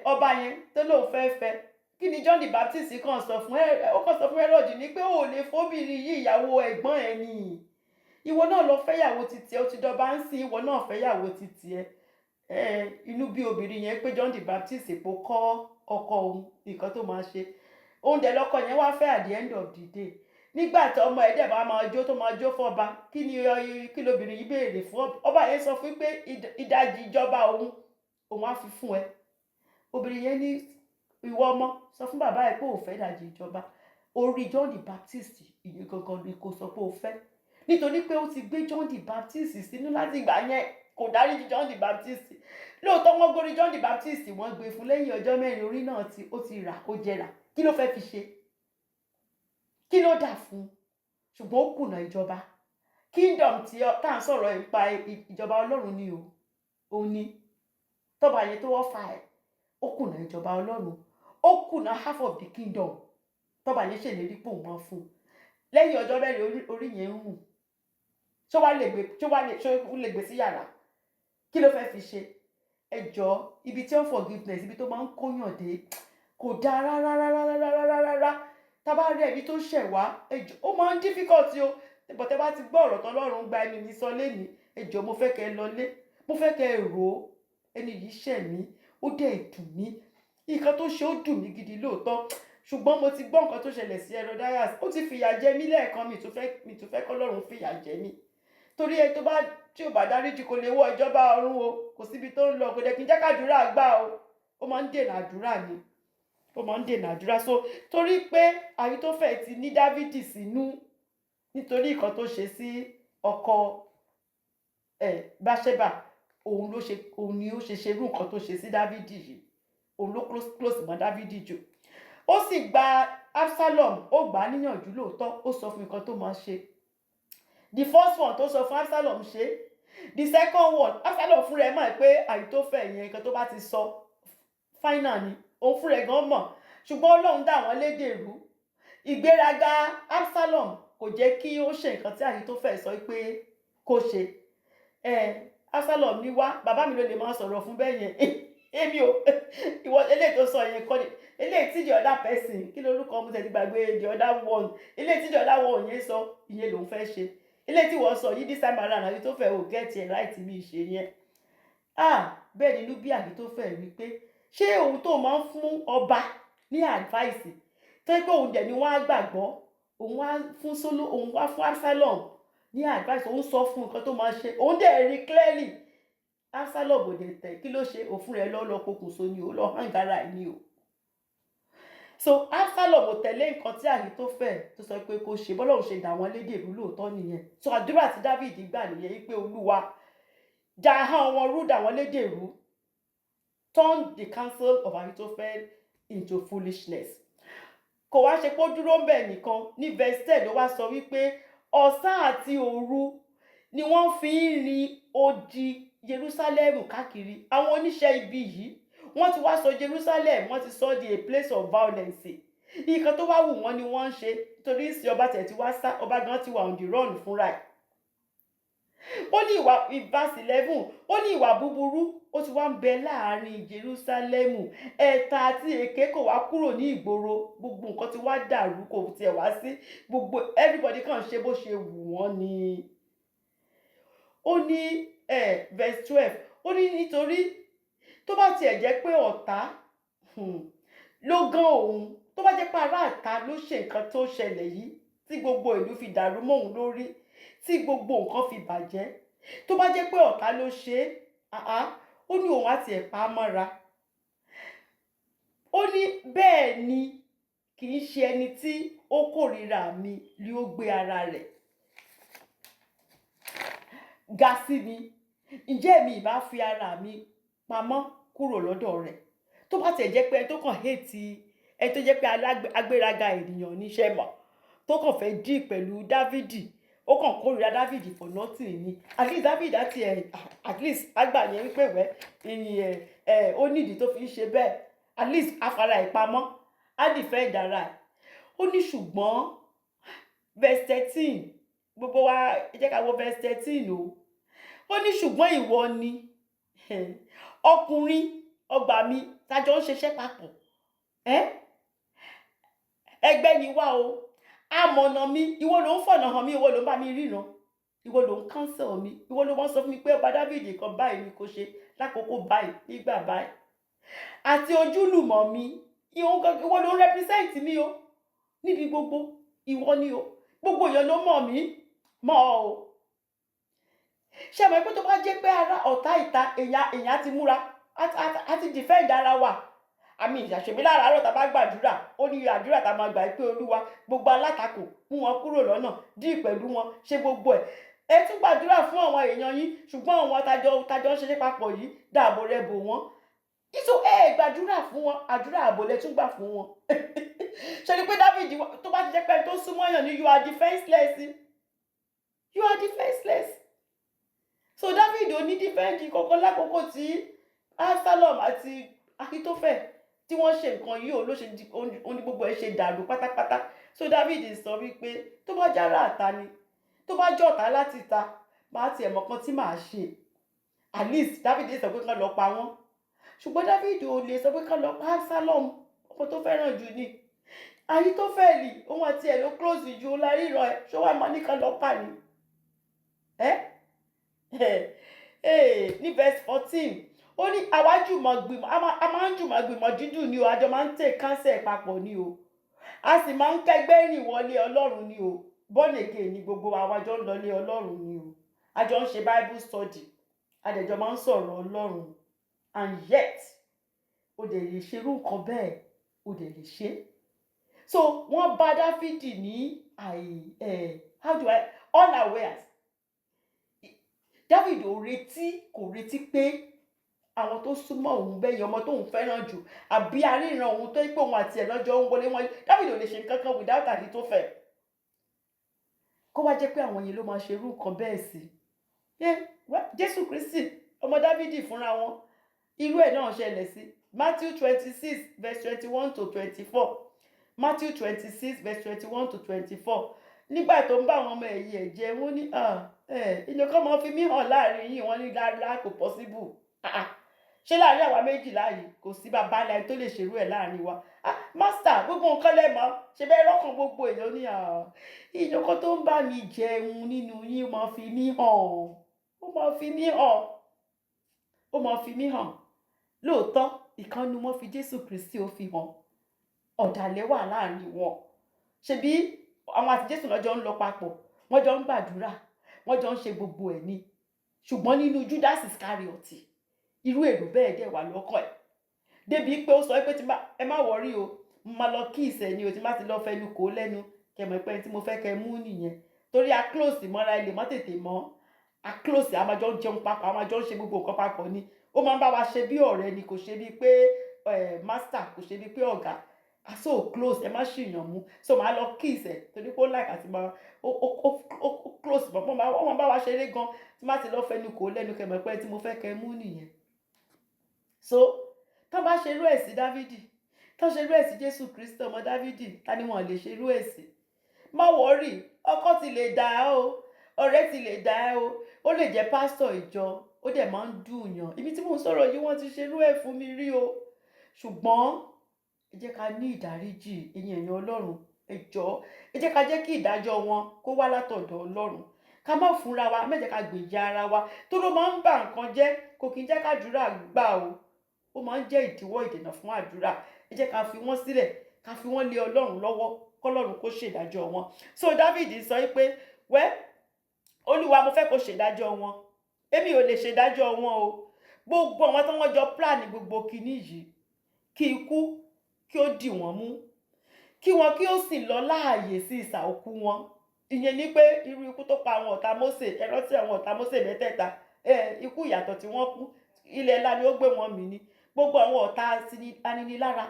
ọba yẹn tó lóun fẹ́ kí ni John the Baptist kàn sọ fún Herod ní pé ó lè fóbìnrin yìí ìyàwó ẹ̀gbọ́n ẹ̀ ni. Ìwọ náà lọ fẹ́yàwó títí ẹ, ó ti dọba ń sìn, ìwọ náà fẹ́yàwó títí ẹ. Inú bí obìnrin yẹn pé John the Baptist èpo kọ́ ọkọ òun nǹkan tó máa ṣe. Òun dẹ̀ lọ́kọ yẹn wá fẹ́ at the end of the day. Nígbà tí ọmọ ẹ̀ dẹ̀ bá máa jó tó máa jó fọ́ba, kí lobìnrin yìí béèrè fún ọba yẹn sọ fún pé ìdajì ìjọba òun á fi fún ẹ. Obìnrin yẹn ní ìwọ ọmọ sọ fún bàbá ẹ pé ò fẹ́ ìdajì ìjọba. Orí John the Baptist ìyẹn gangan ni kò sọ pé ò fẹ́, nítorí pé ó ti gbé John the Baptist sínú láti ìgbà yẹn, kò dáríjì John the Baptist. Lóòótọ́ wọ́n gorí John the Baptist wọ́n gbé fún lẹ́yìn ọjọ́ 4 orí náà ó ti rà ó jẹrà. Kí ló fẹ́ fi ṣe? Kí ló dà fún? Ṣùgbọ́n ó kùnà ìjọba. Kingdom tí tá à ń sọ̀rọ̀ nípa ìjọba Ọlọ́run ni o. Òun ni tọ́ba yẹn tó wọ́n fa ẹ̀, ó kùnà ìjọba Ọlọ́run, ó kùnà half of the kingdom tọ́ba yẹn ṣèlérí pé òun máa fún un. Lẹ́yìn ọjọ́ 4 orí yẹn ń rùn. Ṣó wá lè gbé sí yàrá? Kí ló fẹ́ fi ṣe? Ẹ jọ̀ọ́, ibi tí unforgiveness ibi tó máa ń kóyàn dé kò dáa rárá. Tá bá rí ẹbí tó ṣẹ̀ wá, ẹ jọ̀ọ́, ó máa ń difficult o. But tẹ́ bá ti gbọ́ ọ̀rọ̀ tọ́lọ́run gba ẹni mi sọ lénìí, ẹ jọ̀ọ́ mo fẹ́ kẹ́ lọlé, mo fẹ́ kẹ́ rò ó. Ẹni yìí ṣẹ̀ mí, ó dẹ̀ dùn mí. Nǹkan tó ṣe ó dùn mí gidi lóòótọ́. Ṣùgbọ́n mo ti gbọ́ nǹkan tó ṣẹlẹ̀ sí Herodias, ó ti fìyà jẹ mí lẹ́ẹ̀kan, mi tún fẹ́ kọ́lọ́run fìyà jẹ mí. Torí ẹ tí ò bá dáríjì kò lè wọ ìjọba ọ̀run o, kò síbi tó ń lọ, kò dẹ̀ kí n jẹ́ kádùúrà gbà o. Ó máa ń dènà àdúrà ni. Ó máa ń dènà àdúrà. So torí pé Ahitophel ti ní Dáfídì sínú nítorí nǹkan tó ṣe sí ọkọ Báṣẹ́bà, òun ni ó ṣe irú nǹkan tó ṣe sí Dáfídì yìí. Òun ló close mọ́ Dáfídì jù. Ó sì gba Absalom, ó gbà á níyànjú lóòótọ́, ó sọ fún nǹkan tó máa ṣe. The first one tó sọ fún Absalom ṣe. The second one, Absalom fúnra ẹ̀ mọ̀ pé Ahitophel yẹn nǹkan tó bá ti sọ final ni, òun fúnra ẹ̀ gan mọ̀. Ṣùgbọ́n Ọlọ́run dá wọn lédè rú. Ìgbéraga Absalom kò jẹ́ kí ó ṣe nǹkan tí Ahitophel sọ pé kó ṣe. Absalom ní wá, bàbá mi ló lè máa sọ̀rọ̀ fún bẹ́ẹ̀ yẹn. Èmi ò, ìwọ eléyìí tó sọ yẹn kọ́ ni. Eléyìí tí the other person, kí lórúkọ mo tẹ̀lé gbàgbé the other one. Eléyìí tí the other one yẹn sọ, ìyẹn lòun fẹ́ ṣe. Eléyìí tí wọ́n sọ yìí this time around Ahitophel ò get it right mi ṣe yẹn. Bẹ́ẹ̀ nínú bí Ahitophel wí pé ṣé ohun tó máa ń fún ọba ní advice tó yẹ pé òun dẹ̀ ni wọ́n á gbàgbọ́, òun wá fún Absalom ní advice, òun sọ fún nǹkan tó máa ṣe, òun dẹ̀ rí clearly. Absalom ò dẹ̀ tẹ̀, kí ló ṣe? Òfin rẹ̀ lọ pokùnso ni o, lọ hang ara ẹ̀ ni o. so Absalom ò tẹ̀lé nǹkan tí Ahitofel tó sọ pé kó ṣe bọ́lọ́run ṣe dà wọ́n lédè ìlú lóòótọ́ nìyẹn. So àdúrà tí David gbà nìyẹn wípé Olúwa dá ahọ́n wọn rú, dà wọ́n lédè rú, turn the counsel of Ahitofel into foolishness. Kò wá ṣe pé ó dúró ń bẹ̀ nìkan, ní verse 10 ló wá sọ wípé ọ̀sán àti òru ni wọ́n fi ń rin odi Jerusalem káàkiri. Àwọn oníṣẹ́ ibi yìí wọ́n ti wá sọ Jerusalem, wọ́n ti sọ di a place of violence. Nǹkan tó wá wù wọ́n ni wọ́n ń ṣe, torí sí ọba tẹ̀ tí wá sá, ọba gan ti wà on the run fúnra ẹ̀. Ó ní ìwà, verse 11, ó ní ìwà búburú ó ti wá ń bẹ láàrin Jerusalem, ẹ̀tàn àti èké kò wá kúrò ní ìgboro, gbogbo nǹkan ti wá dàrú, kò tiẹ̀ wá sí, gbogbo everybody kàn ṣe bó ṣe wù wọ́n ni. Ó ní verse 12, ó ní nítorí tó bá tiẹ̀ jẹ́ pé ọ̀tá ló gán òun, tó bá jẹ́ pé ará àta ló ṣe nǹkan tó ṣẹlẹ̀ yìí tí gbogbo ìlú fi dàrú mọ́ òun lórí, tí gbogbo nǹkan fi bàjẹ́, tó bá jẹ́ pé ọ̀tá ló ṣe ó ní òun àti ẹ̀ pa á mọ́ra. Ó ní bẹ́ẹ̀ ni kì í ṣe ẹni tí ó kórìíra mi ni ó gbé ara rẹ̀ ga sí mi, ǹjẹ́ èmi ìbá fi ara mi pamọ́ kúrò lọ́dọ̀ rẹ̀. Tó bá tiẹ̀ jẹ́ pé ẹni tó kàn hate, ẹni tó jẹ́ pé agbéraga ènìyàn níṣẹ́ mọ̀, tó kàn fẹ́ dì pẹ̀lú Dávìdì, ó kàn kórìíra Dávìdì for nothing ni. At least Dávìdì àti at least àgbà yẹn wípé ó nídìí tó fi ń ṣe bẹ́ẹ̀, at least afárá ìpamọ́ á defend ara ẹ̀. Ó ní ṣùgbọ́n verse 13, gbogbo wa jẹ́ ká wo verse 13 o. Ó ní ṣùgbọ́n ìwọ ni ọkùnrin ọgbà mi tájọ ń ṣiṣẹ́ papọ̀, ẹgbẹ́ ni wá o, amọ̀nà mi, ìwọ ló ń fọ̀nà hàn mí, ìwọ ló ń bá mi ríran, ìwọ ló ń counsel mi, ìwọ ló wọ́n sọ fún mi pé ọba Dávìdì kan báyìí ni kò ṣe lákòókò báyìí nígbà báyìí, àti ojúlùmọ̀ mi, ìwọ ló ń represent mi o níbi gbogbo, ìwọ ni o, gbogbo èèyàn ló mọ̀ mí mọ́ o. Ṣé mọ̀ pé tó bá jẹ́ pé ara ọ̀tá ìta èèyàn ti múra àti defend ara wa, àmì ìṣàṣèbí láàárọ̀ tá a bá gbàdúrà, ó ní àdúrà tá a máa gbà pé Olúwa gbogbo alátakò mú wọn kúrò lọ́nà, dì pẹ̀lú wọn, ṣe gbogbo ẹ̀. Ẹ tún gbàdúrà fún àwọn èèyàn yín, ṣùgbọ́n àwọn tájọ ń ṣiṣẹ́ papọ̀ yìí dáàbò rẹ bò wọ́n. Ìṣó gbàdúrà fún wọn, àdúrà àbò lẹ tún gbà fún wọn. Ṣé ni pé Dávìdì tó bá ti jẹ́ pé tó súnmọ́ yàn ni you are defenseless. You are defenseless. So David ò ní defend kankan lákòókò tí Absalom àti Ahitofel tí wọ́n ṣe nǹkan yìí ó ní gbogbo ẹ̀ ṣe dàrú pátápátá. So David sọ wípé tó bá jára àta ni, tó bá jọ̀tá láti ta, máa tiẹ̀ mọ̀ kan tí màá ṣe. At least David sọ pé kán lọ pa wọ́n. Ṣùgbọ́n David ò lè sọ pé kán lọ pa Absalom, ọkọ tó fẹ́ràn jù ni. Ahitofel òun àti ẹ̀ ló close ju ó lárí ìran ẹ̀, ṣó wá máa ní kán lọ pa ni. Ní verse 14, ó ní àwa jùmọ̀ gbìmọ̀, a máa ń jùmọ̀ gbìmọ̀ dídùn ni o, àjọ máa ń take counsel papọ̀ ni o, a sì máa ń kẹ́gbẹ́ rìn wọlé Ọlọ́run ni o, born again ni gbogbo àwọn àjọ ń lọlé Ọlọ́run ni o, àjọ ń ṣe Bible study, àdẹ̀jọ máa ń sọ̀rọ̀ Ọlọ́run, and yet ó dẹ̀ lè ṣerú nǹkan bẹ́ẹ̀, ó dẹ̀ lè ṣe. So wọ́n bá Dáfídì ní unawares. David kò retí pé àwọn tó súnmọ́ òun bẹ́ẹ̀ yẹn, ọmọ tóun fẹ́ràn jù, àbí aríran òun tó pé òun àti ẹ̀ lọ́jọ́ ń wọlé wọn. David ò lè ṣe nǹkan kan without Ahitofel. Kó wá jẹ́ pé àwọn yẹn ló máa ṣerú nǹkan bẹ́ẹ̀ sí. Jésù Kristi ọmọ Dáfídì fúnra wọn, irú ẹ̀ náà ṣẹlẹ̀ sí. Matthew 26 verse 21 to 24. Matthew 26 verse 21 to 24. Nígbà tó ń bá àwọn ọmọ ẹ̀yìn ẹ̀ jẹ, wọ́n ní ìyẹn kan máa fi mí hàn láàrin yìí, wọ́n ní dáadáa kò possible. Ṣé láàrin àwa méjìlá yìí kò sí bàbá láì tó lè ṣerú ẹ̀ láàrin wa? Master, gbogbo nǹkan lẹ́mọ̀, ṣe bẹ́ẹ̀ rọ́kàn gbogbo èèyàn ní ìyẹn kan tó ń bá mi jẹun nínú yín máa fi mí hàn. Ó máa fi mí hàn. Ó máa fi mí hàn. Lóòótọ́, ìkànnì wọn fi Jésù Kristi ó fi hàn. Ọ̀dàlẹ̀ wà láàrin wọn. Ṣebí àwọn àti Jésù lọ́jọ́ ń lọ papọ̀, wọ́n jọ ń gbàdúrà, wọ́n jọ ń ṣe gbogbo ẹ̀ ni. Ṣùgbọ́n nínú Judas Iscariot, irú èrò bẹ́ẹ̀ dẹ̀ wà lọ́kàn ẹ̀. Débi pé ó sọ pé ẹ má wọrí o, mo máa lọ kiss ẹ̀ ni o, tí má ti lọ fẹnu kò lẹ́nu kẹmọ̀ pé tí mo fẹ́ kẹ mú nìyẹn, torí a close mọ́ra ilé mọ́ tètè mọ́, a close, a máa jọ jẹun papọ̀, a máa jọ ṣe gbogbo nǹkan papọ̀ ni, ó máa ń bá wa ṣe bí ọ̀rẹ́ ni, kò ṣe bí pé master, kò ṣe bí pé ọ̀gá. So close, ẹ má ṣìyàn mú, so màá lọ kiss ẹ̀ torí pé ó like àti máa ó close mọ́, wọ́n máa bá wa ṣeré gan, tí má ti lọ fẹnu kò lẹ́nu kẹmọ̀ pé tí mo fẹ́ kẹ mú nìyẹn. So tó bá ṣe irú ẹ̀ sí Dávidi, tó ṣe irú ẹ̀ sí Jésù Kristi ọmọ Dávidi, ta ni wọ́n lè ṣe irú ẹ̀ sí? Má wọ́rì, ọkọ ti lè dà á o, ọ̀rẹ́ ti lè dà á o, ó lè jẹ́ pásítọ̀ ìjọ, ó dẹ̀ máa ń dùn yàn. Ibi tí mò ń sọ̀rọ̀ yìí wọ́n ti ṣe irú ẹ̀ fún mi rí o. Ṣùgbọ́n ẹ jẹ́ ká ní ìdáríjì, ẹ̀yin èèyàn Ọlọ́run, ẹ jọ̀ọ́, ẹ jẹ́ ká jẹ́ kí ìdájọ́ wọn kó wá látọ̀dọ̀ Ọlọ́run. Ká má fúnra wa, má jẹ́ ká gbèjà ara wa, tó ló máa ń bà nǹkan jẹ́, kò kí ń jẹ́ kádùúrà gbà o. Ó máa ń jẹ́ ìdíwọ́ ìdènà fún àdúrà. Ẹ jẹ́ ká fi wọ́n sílẹ̀, ká fi wọ́n lé Ọlọ́run lọ́wọ́, kọ́lọ́run kó ṣèdájọ́ wọn. So David sọ pé Olúwa mo fẹ́ kó ṣèdájọ́ wọn, èmi ò lè ṣèdájọ́ wọn o. Gbogbo àwọn tó wọ́n jọ plan gbogbo kinní yìí, kí ikú kí ó dì wọ́n mú, kí wọn kí ó sì lọ láàyè sí ìsà òkú wọn. Ìyẹn ni pé irú ikú tó pa àwọn ọ̀tá Mósè, ẹ rántí àwọn ọ̀tá Mósè mẹ́tẹ̀ẹ̀ta, ikú ìyàtọ̀ tí wọ́n kú, ilẹ̀ ńlá ni ó gbé wọn mì ni. Gbogbo àwọn ọ̀tá aninilára,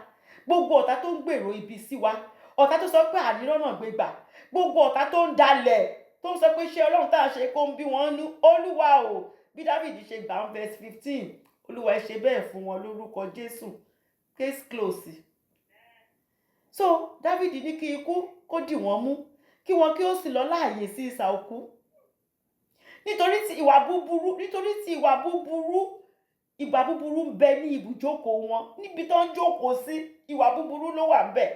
gbogbo ọ̀tá tó ń gbèrò ibi sí wa, ọ̀tá tó sọ pé ànírọ́nà gbégbà, gbogbo ọ̀tá tó ń dalẹ̀, tó ń sọ pé ṣé Ọlọ́run tá a ṣe kó ń bí wọn nú, Olúwa o, bí David ṣe gbà ń verse 15, Olúwa ẹ ṣe bẹ́ẹ̀ fún wọn lórúkọ Jésù. Case close. So David ní kí ikú kó dì wọ́n mú, kí wọn kí ó sì lọ láàyè sí ìsà òkú. Nítorí tí ìwà búburú ń bẹ ní ibùjókòó wọn, níbi tó ń jókòó sí ìwà búburú ló wà ńbẹ̀,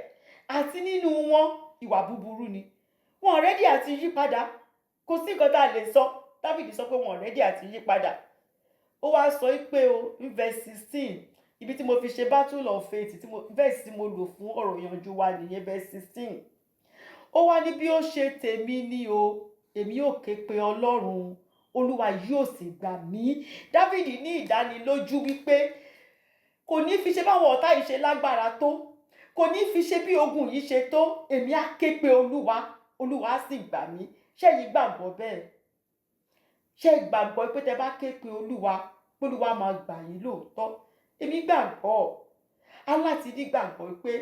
àti nínú wọn ìwà búburú ni. Wọn ready àti yí padà, kò sí nǹkan tá a lè sọ. David sọ pé wọn ready àti yí padà. Ó wá sọ pé o ní verse 16, ibi tí mo fi ṣe battle of faith, verse tí mo lò fún ọ̀rọ̀ ìyànjú wa nìyẹn, verse 16. Ó wá ní bí ó ṣe tèmi ni o, èmi yóò ké pe Ọlọ́run, Olúwa yóò sì gbà mí. David ní ìdánilójú wípé kò ní fi ṣe báwọn ọ̀tá yìí ṣe lágbára tó, kò ní fi ṣe bí ogun yìí ṣe tó, èmi á ké pe Olúwa, Olúwa á sì gbà mí. Ṣé yín gbàgbọ́ bẹ́ẹ̀? Ṣé gbàgbọ́ pé tẹ́ bá ké pe Olúwa, Olúwa máa gbà yín lóòótọ́? Èmi gbàgbọ́, aláti ní gbàgbọ́ pé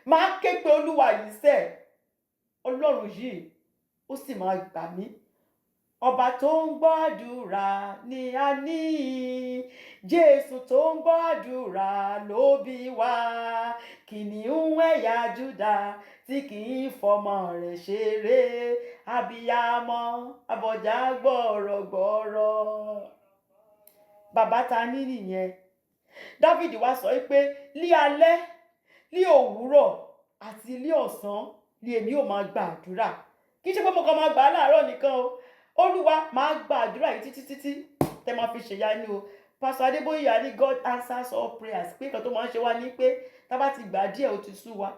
máa ké pe Olúwa yìí sẹ́, Ọlọ́run yìí ó sì máa gbà mí. Ọba tó ń gbọ́ àdúrà ni a ní, Jésù tó ń gbọ́ àdúrà ló bí wa, kìnìún ẹ̀yà Júdà tí kì í fọmọ rẹ̀ ṣeré, abiyamọ abọ̀já gbọ̀rọ̀gbọ̀rọ̀. Bàbá ta ní nìyẹn. David wá sọ pé ní alẹ́, ní òwúrọ̀ àti ní ọ̀sán ni èmi ò máa gba àdúrà. Kì í ṣe pé mo kàn máa gbà á láàárọ̀ nìkan o. Olúwa máa gba àdúrà yìí títí tẹ́ máa fi ṣèyanu o. Pastor Adébóyè ní God answers all prayers, pé nǹkan tó máa ń ṣe wá ní pé tá bá ti gbà díẹ̀ ó ti sú wa.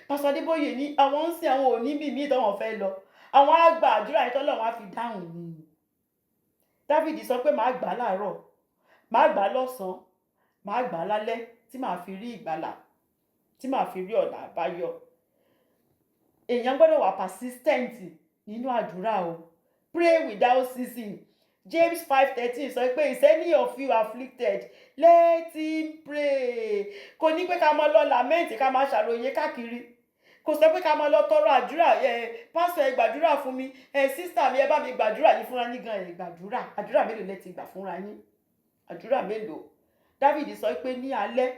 Pastor Adébóyè ní àwọn ń sìn àwọn òní mímí tó wọ́n fẹ́ lọ, àwọn á gba àdúrà yìí tọ́lọ́run á fi dáhùn ni. David sọ pé màá gbà á láàárọ̀, màá gbà á lọ́sàn-án, màá gbà á lálẹ́, tí màá fi rí ìgbàlà, tí màá fi rí ọ̀nà àbáyọ. Èèyàn gbọ́dọ̀ wà persistent nínú àdúrà o. Pray without ceasing. James 5:13 sọ pé is any of you afflicted, let him pray. Kò ní pé ká máa lọ lament, ká máa ṣàròyé káàkiri. Kò sọ pé ká máa lọ tọrọ àdúrà, pastor ẹ gbàdúrà fún mi, sister mi ẹ bá mi gbàdúrà yìí fúnra yín gan, ẹ gbàdúrà. Àdúrà mélòó lẹ ti gbà fúnra yín? Àdúrà mélòó? David sọ pé ní alẹ́,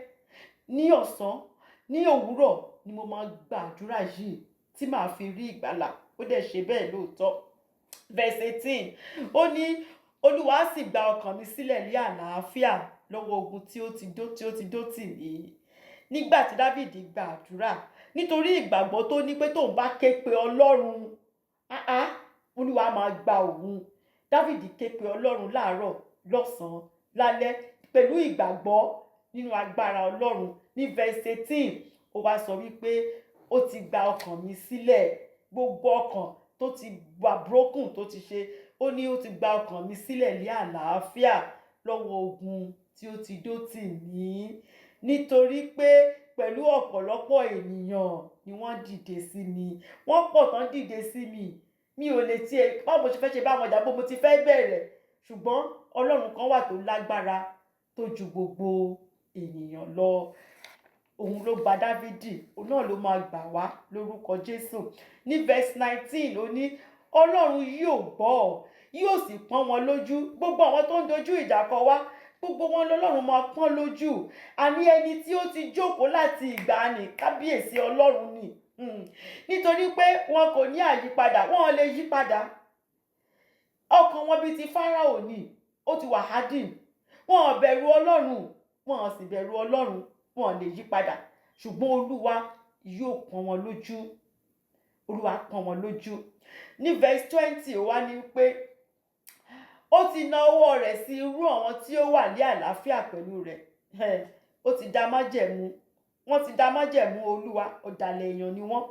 ní ọ̀sán, ní òwúrọ̀ ni mo máa gba àdúrà yìí tí màá fi rí ìgbàlà. Ó dẹ̀ ṣe bẹ́ẹ̀ lóòótọ́. Verse 18, ó ní Olúwa sì gba ọkàn mi sílẹ̀ ní àlàáfíà lọ́wọ́ ogun tí ó ti dó tì mí. Nígbà tí David gba àdúrà, nítorí ìgbàgbọ́ tó ní pé tóun bá ké pe Ọlọ́run, Olúwa máa gba òun. David ké pe Ọlọ́run láàárọ̀, lọ́sàn-án, lálẹ́, pẹ̀lú ìgbàgbọ́ nínú agbára Ọlọ́run. Ní verse 18, ó wá sọ wípé ó ti gba ọkàn mi sílẹ̀, gbogbo ọkàn tó ti wà broken, tó ti ṣe, ó ní ó ti gba ọkàn mi sílẹ̀ ní àlàáfíà lọ́wọ́ ogun tí ó ti dó tì mí. Nítorí pé pẹ̀lú ọ̀pọ̀lọpọ̀ ènìyàn ni wọ́n dìde sí mi, wọ́n pọ̀ tán dìde sí mi, mi ò lè tiẹ̀ báwo mo ṣe fẹ́ ṣe bá wọn jà bó mo ti fẹ́ bẹ̀rẹ̀, ṣùgbọ́n Ọlọ́run kan wà tó lágbára tó ju gbogbo ènìyàn lọ. Òun ló gba Dáfídì, òun náà ló máa gbà wá lórúkọ Jésù. Ní verse 19 ó ní Ọlọ́run yóò gbọ́, yóò sì pọ́n wọn lójú. Gbogbo àwọn tó ń dojú ìjà kọ wá, gbogbo wọn lọ́lọ́run máa pọ́n lójú. Àní ẹni tí ó ti jókòó láti ìgbàanì, kábíyèsí Ọlọ́run ni. Nítorí pé wọn kò ní àyípadà, wọn ò lè yí padà. Ọkàn wọn bíi ti Fáráò ni, ó ti wà hardened. Wọn ò bẹ̀rù Ọlọ́run, wọn ò sì bẹ̀rù Ọlọ́run, wọn ò lè yí padà. Ṣùgbọ́n Olúwa yóò pọ́n wọn lójú. Olúwa pọ́n wọn lójú. Ní verse 20 ó wá ní pé ó ti na ọwọ́ rẹ̀ sí irú àwọn tí ó wà ní àlàáfíà pẹ̀lú rẹ̀. Ó ti dá májẹ̀mú, wọ́n ti dá májẹ̀mú Olúwa, ọ̀dàlẹ̀ èèyàn ni wọ́n.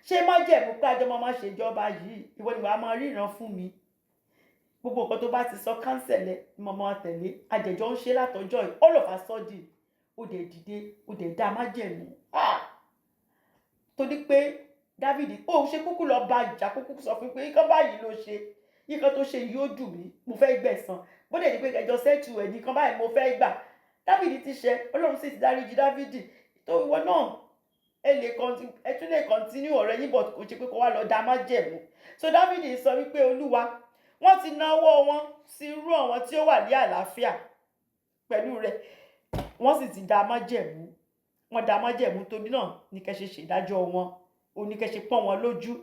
Ṣé májẹ̀mú pé àjọ máa ṣe ìjọba yìí, ìwọ ni wàá máa ríran fún mi. Gbogbo nǹkan tó bá ti sọ kánsẹ̀lẹ̀ ni mo máa tẹ̀lé. Àjẹjọ́ ń ṣe látọjọ́ yìí, all of a sudden ó dẹ̀ dìde, ó dẹ̀ dá májẹ̀mú. Torí pé Dáfídì ó ṣe kúkú lọ bá ìjà, kúkú sọ fún pé nǹkan báyìí ló ṣe, nǹkan tó ṣe yìí ó dùn mí, mo fẹ́ gbẹ̀san. Bó dẹ̀ di pé kẹjọ sẹ́tù ẹ̀ nǹkan báyìí mo fẹ́ gbà. Dáfídì ti ṣe, Ọlọ́run sì ti dáríjì Dáfídì. Tó ìwọ náà ẹ tún lè continue ọ̀rẹ́ yín, but kò ṣe pé kó wá lọ dá májẹ̀mú. So Dáfídì sọ wípé Olúwa, wọ́n ti na ọwọ́ wọn sí irú àwọn tí ó wà ní àlàáfíà pẹ̀lú rẹ̀, wọ́n sì ti dá májẹ̀mú. Wọ́n dá májẹ̀mú, torí náà ní kẹ́ ṣe ṣèdájọ́ wọn, ó ní kẹ́ ṣe pọ́n wọn lójú.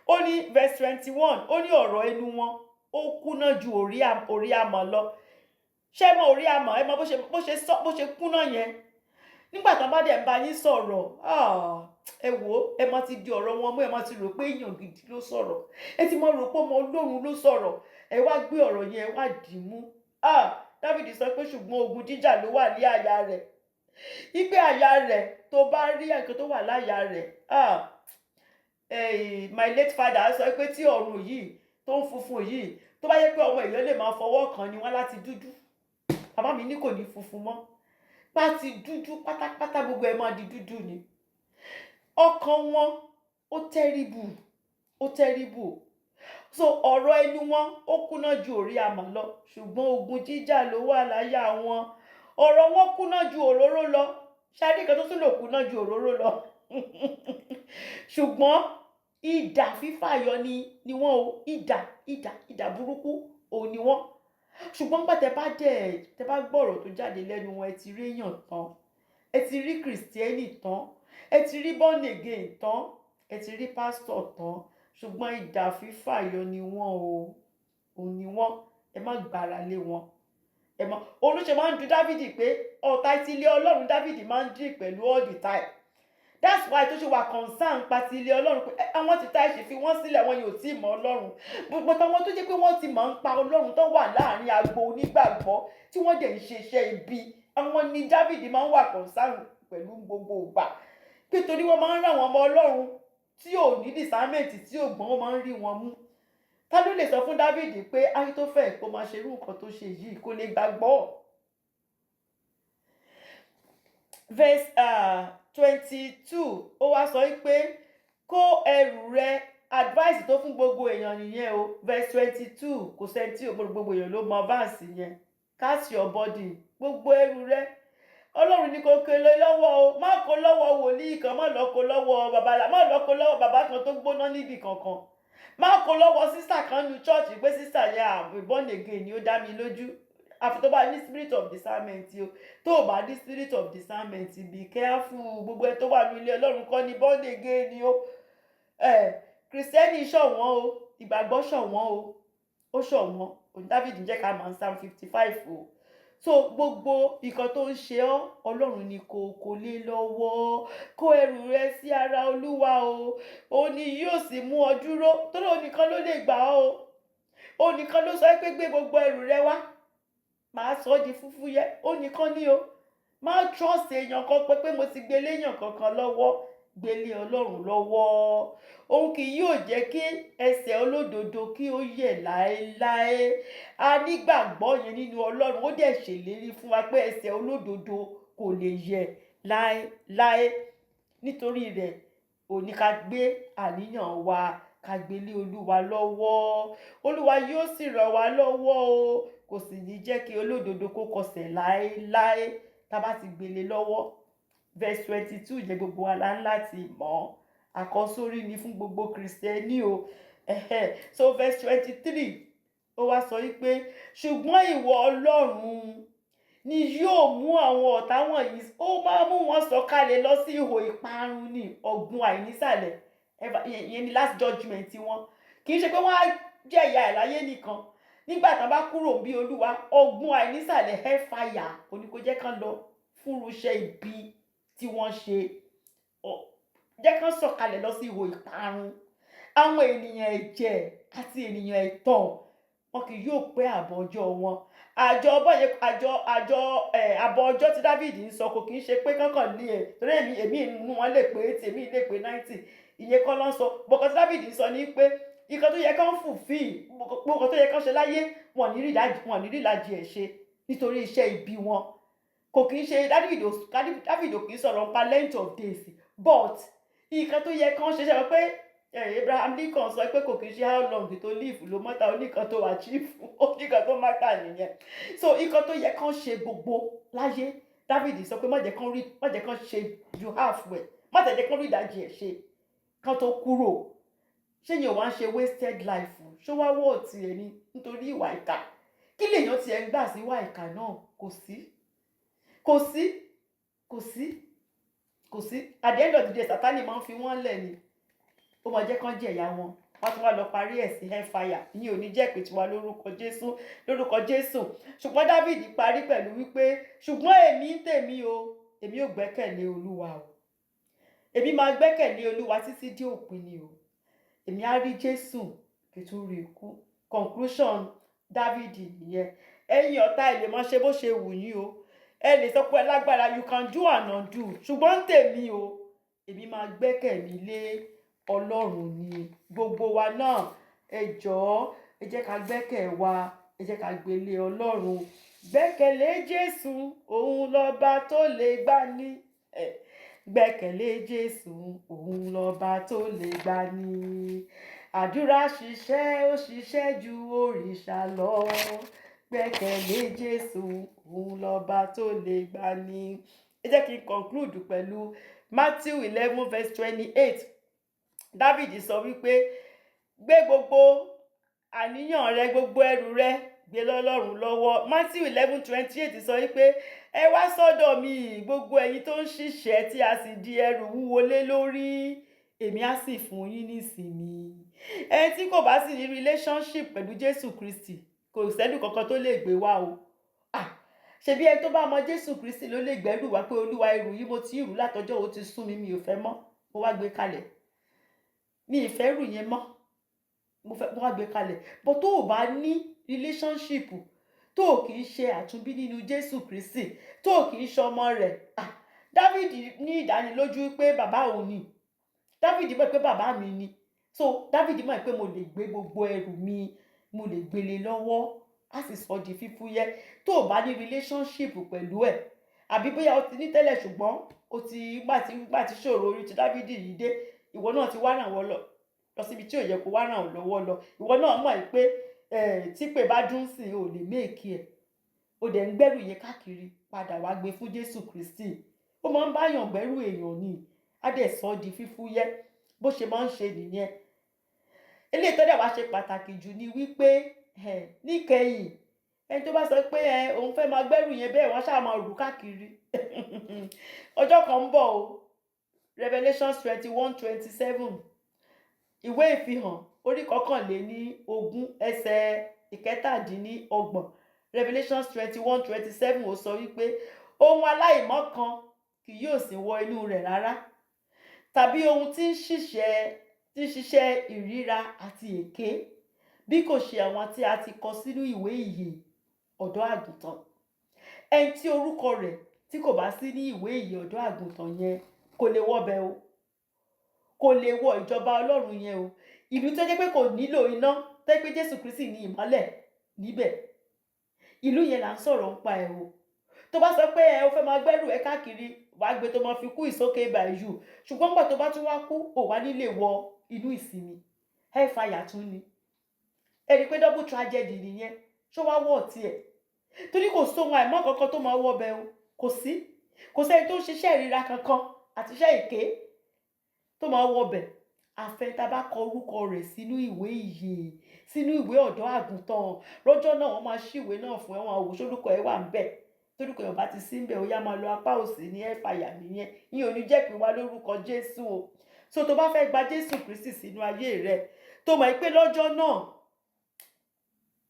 Ó ní verse 21, ó ní ọ̀rọ̀ ẹnu wọn ó kúnná ju orí àmọ́ lọ. Ṣé mọ orí àmọ́? Ẹ mọ bó ṣe kúnná yẹn. Nígbà tán bá dẹ̀ ń bá yín sọ̀rọ̀, ẹ wò ó, ẹ má ti di ọ̀rọ̀ wọn mú, ẹ má ti rò pé èèyàn gidi ló sọ̀rọ̀. Ẹ ti mọ rò pé ọmọ Ọlọ́run ló sọ̀rọ̀. Ẹ wá gbé ọ̀rọ̀ yẹn, ẹ wá dì mú. Dáfídì sọ pé ṣùgbọ́n ogun jíjà ló wà ní àyà rẹ̀. Ìgbé àyà rẹ̀, tó bá rí nǹkan tó wà láyà rẹ̀, my late father sọ pé tí ọ̀run yìí tó ń funfun yìí, tó bá yẹ pé ọmọ èèyàn lè máa fọwọ́ kàn ni wọ́n láti dúdú. Bàbá mi ní kò ní funfun mọ́. Bá ti dúdú pátápátá, gbogbo ẹ̀ máa di dúdú ni. Ọkàn wọn ó terrible, ó terrible. So ọ̀rọ̀ ẹnu wọn ó kúnná ju orí àmọ́ lọ, ṣùgbọ́n ogun jíjà ló wà láyà wọn. Ọ̀rọ̀ wọn kúnná ju òróró lọ. Ṣáàrí kan tó tún lò kúnná ju òróró lọ. Ṣùgbọ́n idà fífàyọ ni wọ́n o. Idà burúkú ò ní wọ́n. Ṣùgbọ́n nígbà tẹ bá gbọ́rọ̀ tó jáde lẹ́nu wọn, ẹ ti rí èèyàn tán, ẹ ti rí kìrìsìtẹ́nì tán, ẹ ti rí born again tán, ẹ ti rí pásítọ̀ tán. Ṣùgbọ́n idà fífàyọ ni wọ́n o. Ò ní wọ́n. Ẹ má gbára lé wọn. Olúṣe máa ń du Dáfídì pé ọ̀tá ti ilé Ọlọ́run Dáfídì máa ń dì pẹ̀lú all the time. That's why tó ṣe wà concern pa ti ilé Ọlọ́run pé àwọn ti ta ẹ̀ṣẹ̀ fi wọ́n sílẹ̀, wọn yóò tí ì mọ Ọlọ́run. Gbogbo táwọn tó jẹ́ pé wọ́n ti máa ń pa Ọlọ́run tó wà láàrin agbo onígbàgbọ́ tí wọ́n dẹ̀ ń ṣe iṣẹ́ ibi, àwọn ni Dáfídì máa ń wà concern pẹ̀lú gbogbo ìgbà. Pé torí wọ́n máa ń rán àwọn ọmọ Ọlọ́run tí ò ní discernment, tí ò gbọ́n, wọ́n máa ń rí wọn mú. Ta ló lè sọ fún Dáfídì pé Ahitofel kó máa ṣerú nǹkan tó ṣe yìí, kó lè gbàgbọ́? Verse 22 ó wá sọ pé kó ẹrù rẹ, advice tó fún gbogbo èèyàn nìyẹn o. Verse 22, kò sẹ́ni tí gbogbo èèyàn ló mọ verse yẹn. Cast your body, gbogbo ẹrù rẹ. Ọlọ́run ní kó kélé lọ́wọ́ o. Má kó lọ́wọ́ wòlíì kan, má lọ kó lọ́wọ́ má lọ kó lọ́wọ́ bàbá kan tó gbóná níbì kankan. Má kó lọ́wọ́ sísà kan nu church pé sísà yẹn born again ni ó dá mi lójú. Àfi tó bá ní spirit of discernment o. Tó o bá ní spirit of discernment, be careful. Gbogbo ẹ tó wà ní ilé Ọlọ́run kọ́ ni born again ni o. Kìrìsìtẹ́nì ṣọ̀wọ́n o, ìgbàgbọ́ ṣọ̀wọ́n o, ó ṣọ̀wọ́n. Dáfídì jẹ́ ká máa Psalm 55 o. So gbogbo nǹkan tó ń ṣe ọ́, Ọlọ́run ni kò lè lọ́wọ́. Kó ẹrù rẹ sí ara Olúwa o. Ó ní yóò sì mú ọ dúró. Torí òun nìkan ló lè gbà ọ́ o. Òun nìkan ló sọ pé gbé gbogbo ẹrù rẹ wá, màá sọ ọ́ di fúfúyẹ́. Ó nìkan ni o. Má trust èèyàn kan pé mo ti gbé léèyàn kankan lọ́wọ́. Gbélé Ọlọ́run lọ́wọ́. Òun kì yóò jẹ́ kí ẹsẹ̀ olódodo kí ó yẹ̀ láéláé. A nígbàgbọ́ yẹn nínú Ọlọ́run. Ó dẹ̀ ṣèlérí fún wa pé ẹsẹ̀ olódodo kò lè yẹ̀ láéláé. Nítorí rẹ̀ òní ká gbé àníyàn wa ká gbé lé Olúwa lọ́wọ́. Olúwa yóò sì ràn wá lọ́wọ́ o, kò sì ní jẹ́ kí olódodo kó kọsẹ̀ láéláé tá a bá ti gbélé lọ́wọ́. Verse 22 jẹ́ gbogbo wa láti mọ̀, àkọ́sórí ni fún gbogbo Kristẹni o. So verse 23 ó wá sọ wípé ṣùgbọ́n ìwọ Ọlọ́run ni yóò mú àwọn ọ̀tá wọ̀nyí, ó máa mú wọn sọ̀kalẹ̀ lọ sí ihò ìparun ní ọ̀gbun àìnísàlẹ̀. Ìyẹn ni last judgment wọn. Kì í ṣe pé wọ́n á jẹ̀yà ẹ̀ láyé nìkan, nígbà tán bá kúrò bí Olúwa, ọ̀gbun àìnísàlẹ̀ hellfire kò ní kó jẹ́ kán lọ fúnruṣẹ́ ibi tí wọ́n ṣe, jẹ́ kán sọ̀kalẹ̀ lọ sí ihò ìparun. Àwọn ènìyàn ẹ̀jẹ̀ àti ènìyàn ẹ̀tàn wọn kì yóò pé àbọ̀ ọjọ́ wọn. Àbọ̀ ọjọ́ tí Dáfídì ń sọ kò kì í ṣe pé kánkàn ní ẹ̀ torí èmi inú wọn lè pé 80, èmi lè pé 90, ìyẹn kọ́ ló ń sọ. Bọ̀kọ̀ tí Dáfídì ń sọ ní pé nǹkan tó yẹ kán fulfill, gbogbo tó yẹ kán ṣe láyé wọn ní rí ìlàjì ẹ̀ ṣe nítorí iṣẹ́ ibi wọn. Kò kì í ṣe Dáfídì ò kì í sọ̀rọ̀ nípa length of days, but nǹkan tó yẹ kán ṣe ṣe pé Abraham Lincoln sọ pé kò kì í ṣe how long to live ló mọ́ta, oníkan tó achieve, oníkan tó mọ́ta nìyẹn. So nǹkan tó yẹ kán ṣe gbogbo láyé, Dáfídì sọ pé má jẹ́ kán ṣe ju halfway, má jẹ́ kán rí ìdajì ẹ̀ ṣe kán tó kúrò. Ṣé yẹn wá ń ṣe wasted life? Ṣó wá wọ̀ tí ẹ ní nítorí ìwà ìkà? Kí lèèyàn ti ẹ̀ ń gbà sí ìwà ìkà náà? Kò sí. At the end of the day, Sátánì máa ń fi wọ́n lẹ̀ ni. Ó máa jẹ́ kán jẹ̀yà wọn, wọ́n tún wá lọ parí ẹ̀ sí hellfire. Ìyẹn ò ní jẹ́ pé tiwa lórúkọ Jésù. Ṣùgbọ́n Dáfídì parí pẹ̀lú wípé ṣùgbọ́n èmi ń tèmi o, èmi ò gbẹ́kẹ̀lé Olúwa o. Èmi máa gbẹ́kẹ̀lé Olúwa títí dé òpin ni o. Èmi á rí Jésù kí tún rí ikú. Conclusion Dáfídì nìyẹn. Ẹ̀yin ọ̀tá ẹ lè máa ṣe bó ṣe wù yín o. Ẹ lè sọ pé ẹ lágbára, you can do and undo. Ṣùgbọ́n ń tèmi o, èmi máa gbẹ́kẹ̀lé lé Ọlọ́run ni. Gbogbo wa náà ẹ jọ̀ọ́, ẹ jẹ́ ká gbẹ́kẹ̀ wa, ẹ jẹ́ ká gbélé Ọlọ́run. Gbẹ́kẹ̀lé Jésù, òun lọ́ba tó lè gbani. Gbẹ́kẹ̀lé Jésù, òun lọ́ba tó lè gbani. Àdúrà ṣiṣẹ́, ó ṣiṣẹ́ ju òrìṣà lọ. Gbẹ́kẹ̀lé Jésù, òun lọ́ba tó lè gbani. Ẹ jẹ́ kí n conclude pẹ̀lú Matthew 11 verse 28. Dáfídì sọ wípé gbé gbogbo àníyàn rẹ, gbogbo ẹrù rẹ gbé lọ́lọ́run lọ́wọ́. Matthew 11:28 sọ wípé ẹ wá sọ́dọ̀ mi gbogbo ẹ̀yin tó ń ṣiṣẹ́ tí a sì di ẹrù wúwo lé lórí, èmi á sì fún yín nísinmi. Ẹni tí kò bá sì ní relationship pẹ̀lú Jésù Kristi, kò sẹ́ni kankan tó lè gbé wá o. Ṣebí ẹni tó bá mọ Jésù Kristi ló lè gbẹ́rù wá pé Olúwa, ẹrù yìí mo ti rù látọjọ́ ó ti sún mi, mi ò fẹ́ mọ́, mo wá gbé kalẹ̀. Mi ì fẹ́ rù yẹn mọ́, mo wá gbé kalẹ̀. But tó o bá ní relationship, tó o kì í ṣe àtúnbí nínú Jésù Kristi, tó o kì í ṣọmọ rẹ̀. Dáfídì ní ìdánilójú pé bàbá òun ni. Dáfídì mọ̀ pé bàbá mi ni. So Dáfídì mọ̀ pé mo lè gbé gbogbo ẹrù mi, mo lè gbélé lọ́wọ́, á sì sọ di fífúyẹ́. Tó o bá ní relationship pẹ̀lú ẹ̀, àbí bóyá o ti ní tẹ́lẹ̀ ṣùgbọ́n o ti gbà tí ṣòro orí ti Dáfídì yìí dé, ìwọ náà ti wá ràn wọ́n lọ síbi tí ò yẹ kó wá ràn wọ́n lọ́wọ́ lọ. Ìwọ náà mọ̀ pé tí pé bá dún sí i ò lè méèkì ẹ̀. O dẹ̀ ń gbẹ́rù yẹn káàkiri, padà wá gbé fún Jésù Kristi. Ó máa ń báyàn gbẹ́rù èèyàn ni, á dẹ̀ sọ di fífúyẹ́ bó ṣe máa ń ṣe nìyẹn. Eléyìí tó dẹ̀ wá ṣe pàtàkì jù ni wípé níkẹyìn ẹni tó bá sọ pé òun fẹ́ máa gbẹ́rù yẹn bẹ́ẹ̀ wọ́n ṣáà máa rù káàkiri. Ọjọ́ kan ń bọ̀ o. Revelation 21:27. Ìwé ìfihàn orí 21 ẹsẹ̀ 17. Revelation 21:27 ó sọ wípé ohun aláìmọ́ kan kì yóò sì wọ inú rẹ̀ rárá, tàbí ohun tí ń ṣiṣẹ́ ìríra àti èké, bí kò ṣe àwọn tí a ti kọ sínú ìwé ìyè ọ̀dọ́ àgùntàn. Ẹni tí orúkọ rẹ̀ tí kò bá sí ní ìwé ìyè ọ̀dọ́ àgùntàn yẹn kò lè wọbẹ̀ o, kò lè wọ ìjọba Ọlọ́run yẹn o. Ìlú tó jẹ́ pé kò nílò iná, tó jẹ́ pé Jésù Kristi ní ìmọ́lẹ̀ níbẹ̀, ìlú yẹn là ń sọ̀rọ̀ nípa ẹ̀ o. Tó bá sọ pé o fẹ́ máa gbẹ́rù ẹ káàkiri, wàá gbé tó máa fi kú is okay by you, ṣùgbọ́n gbà tó bá tún wá kú ò wá nílé wọ inú ìsinmi, hellfire tún ni. Ẹ rí pé double tragedy nìyẹn, ṣó wá wọ̀ tiẹ̀, torí kò sóhun àìmọ́ kankan tó máa wọ́ bẹ́ẹ̀ o, kò sẹ́ni tó ń ṣiṣẹ́ ìríra kankan àti iṣẹ́ èké tó máa wọ́ bẹ́ẹ̀, àfẹ́ tá bá kọ orúkọ rẹ̀ sínú ìwé ìyè, sínú ìwé ọ̀dọ́ àgùntàn. Lọ́jọ́ náà wọ́n máa ṣíwèé náà fún ẹ, wọn àwò sórúkọ ẹ wà ń bẹ̀, torúkọ ẹ ò bá ti sí ń bẹ̀ ó yá máa lọ apá òsì ní hellfire nìyẹn. Ìyẹn ò ní jẹ́ pé wá lórúkọ Jésù o. So tó bá fẹ́ gba Jésù Kristi sínú ayé rẹ, tó mọ̀ pé lọ́jọ́ náà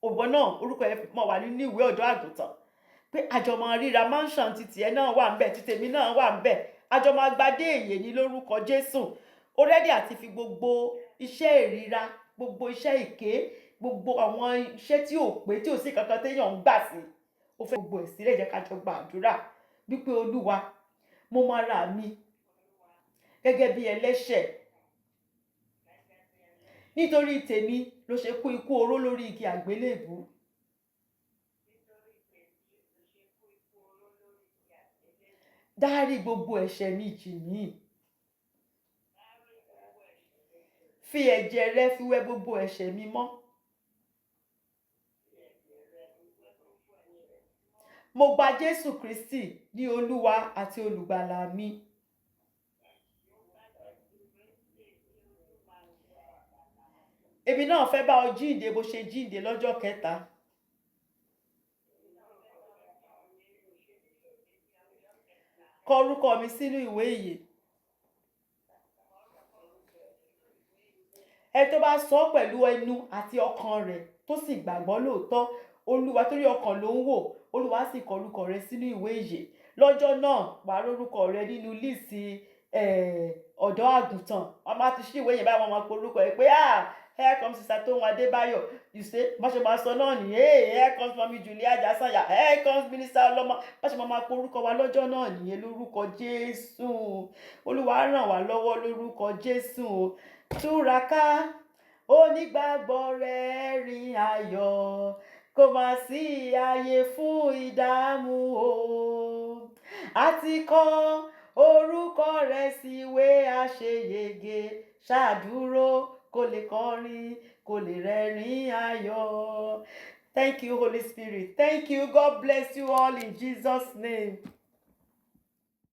òbọ̀ náà orúkọ ẹ mọ̀ wà nínú ìwé ọ̀dọ́ àgùntàn, pé àjọ máa ríra, mansion títì ẹ náà wà ń bẹ̀, títèmi náà wà ń bẹ̀, àjọ máa gbadé èyè ní lórúkọ Jésù. Ó rẹ́dí àti fi gbogbo iṣẹ́ ìríra, gbogbo iṣẹ́ èké, gbogbo àwọn iṣẹ́ tí ò pé, tí ò sí kankan téèyàn ń gbà sí, ó fẹ́ gbogbo ẹ̀ sílẹ̀. Jẹ́ ká jọ gbàdúrà wípé Olúwa, mo máa ra mi gẹ́gẹ́ bí ẹlẹ́ṣẹ̀, nítorí tèmi ló ṣe kú ikú oró lórí igi àgbélébùú. Dárí gbogbo ẹ̀ṣẹ̀ mi jì mí, fi ẹ̀jẹ̀ rẹ fi wẹ gbogbo ẹ̀ṣẹ̀ mi mọ́. Mo gba Jésù Kristi ní Olúwa àti olùgbàlà mi. Èmi náà fẹ́ bá ọ jíǹde bó ṣe jíǹde lọ́jọ́ kẹta. Kọ orúkọ mi sínú ìwé ìyè. Ẹ tó bá sọ pẹ̀lú ẹnu àti ọkàn rẹ̀ tó sì gbàgbọ́ lóòótọ́, Olúwa, torí ọkàn ló ń wò, Olúwa sì kọ orúkọ rẹ̀ sínú ìwé ìyè. Lọ́jọ́ náà wà á rórúkọ rẹ̀ nínú líìsì ọ̀dọ́ àgùntàn. Wọ́n máa ti ṣí ìwé yẹn báyìí, wọ́n máa pe orúkọ ẹ̀ pé here comes Sister Tohun Adébáyọ̀. You say bá ṣe máa sọ náà nìyẹn, here comes Mami Julia Ajasanya, here comes Minister Ọlọ́mọ. Bá ṣe máa pe orúkọ wa lọ́jọ́ náà nìyẹn lórúkọ Jésù. Olúwa ràn wá lọ́wọ́ lórúkọ Jésù. Túraká, onígbàgbọ́ rẹ̀ rìn ayọ̀, kò má sí ààyè fún ìdààmú o. Àti kọ orúkọ rẹ̀ síwé àṣeyege, ṣàdúró kó lè kọrin, kó lè rẹ́rìn ayọ̀. Thank you, Holy Spirit. Thank you. God bless you all in Jesus' name.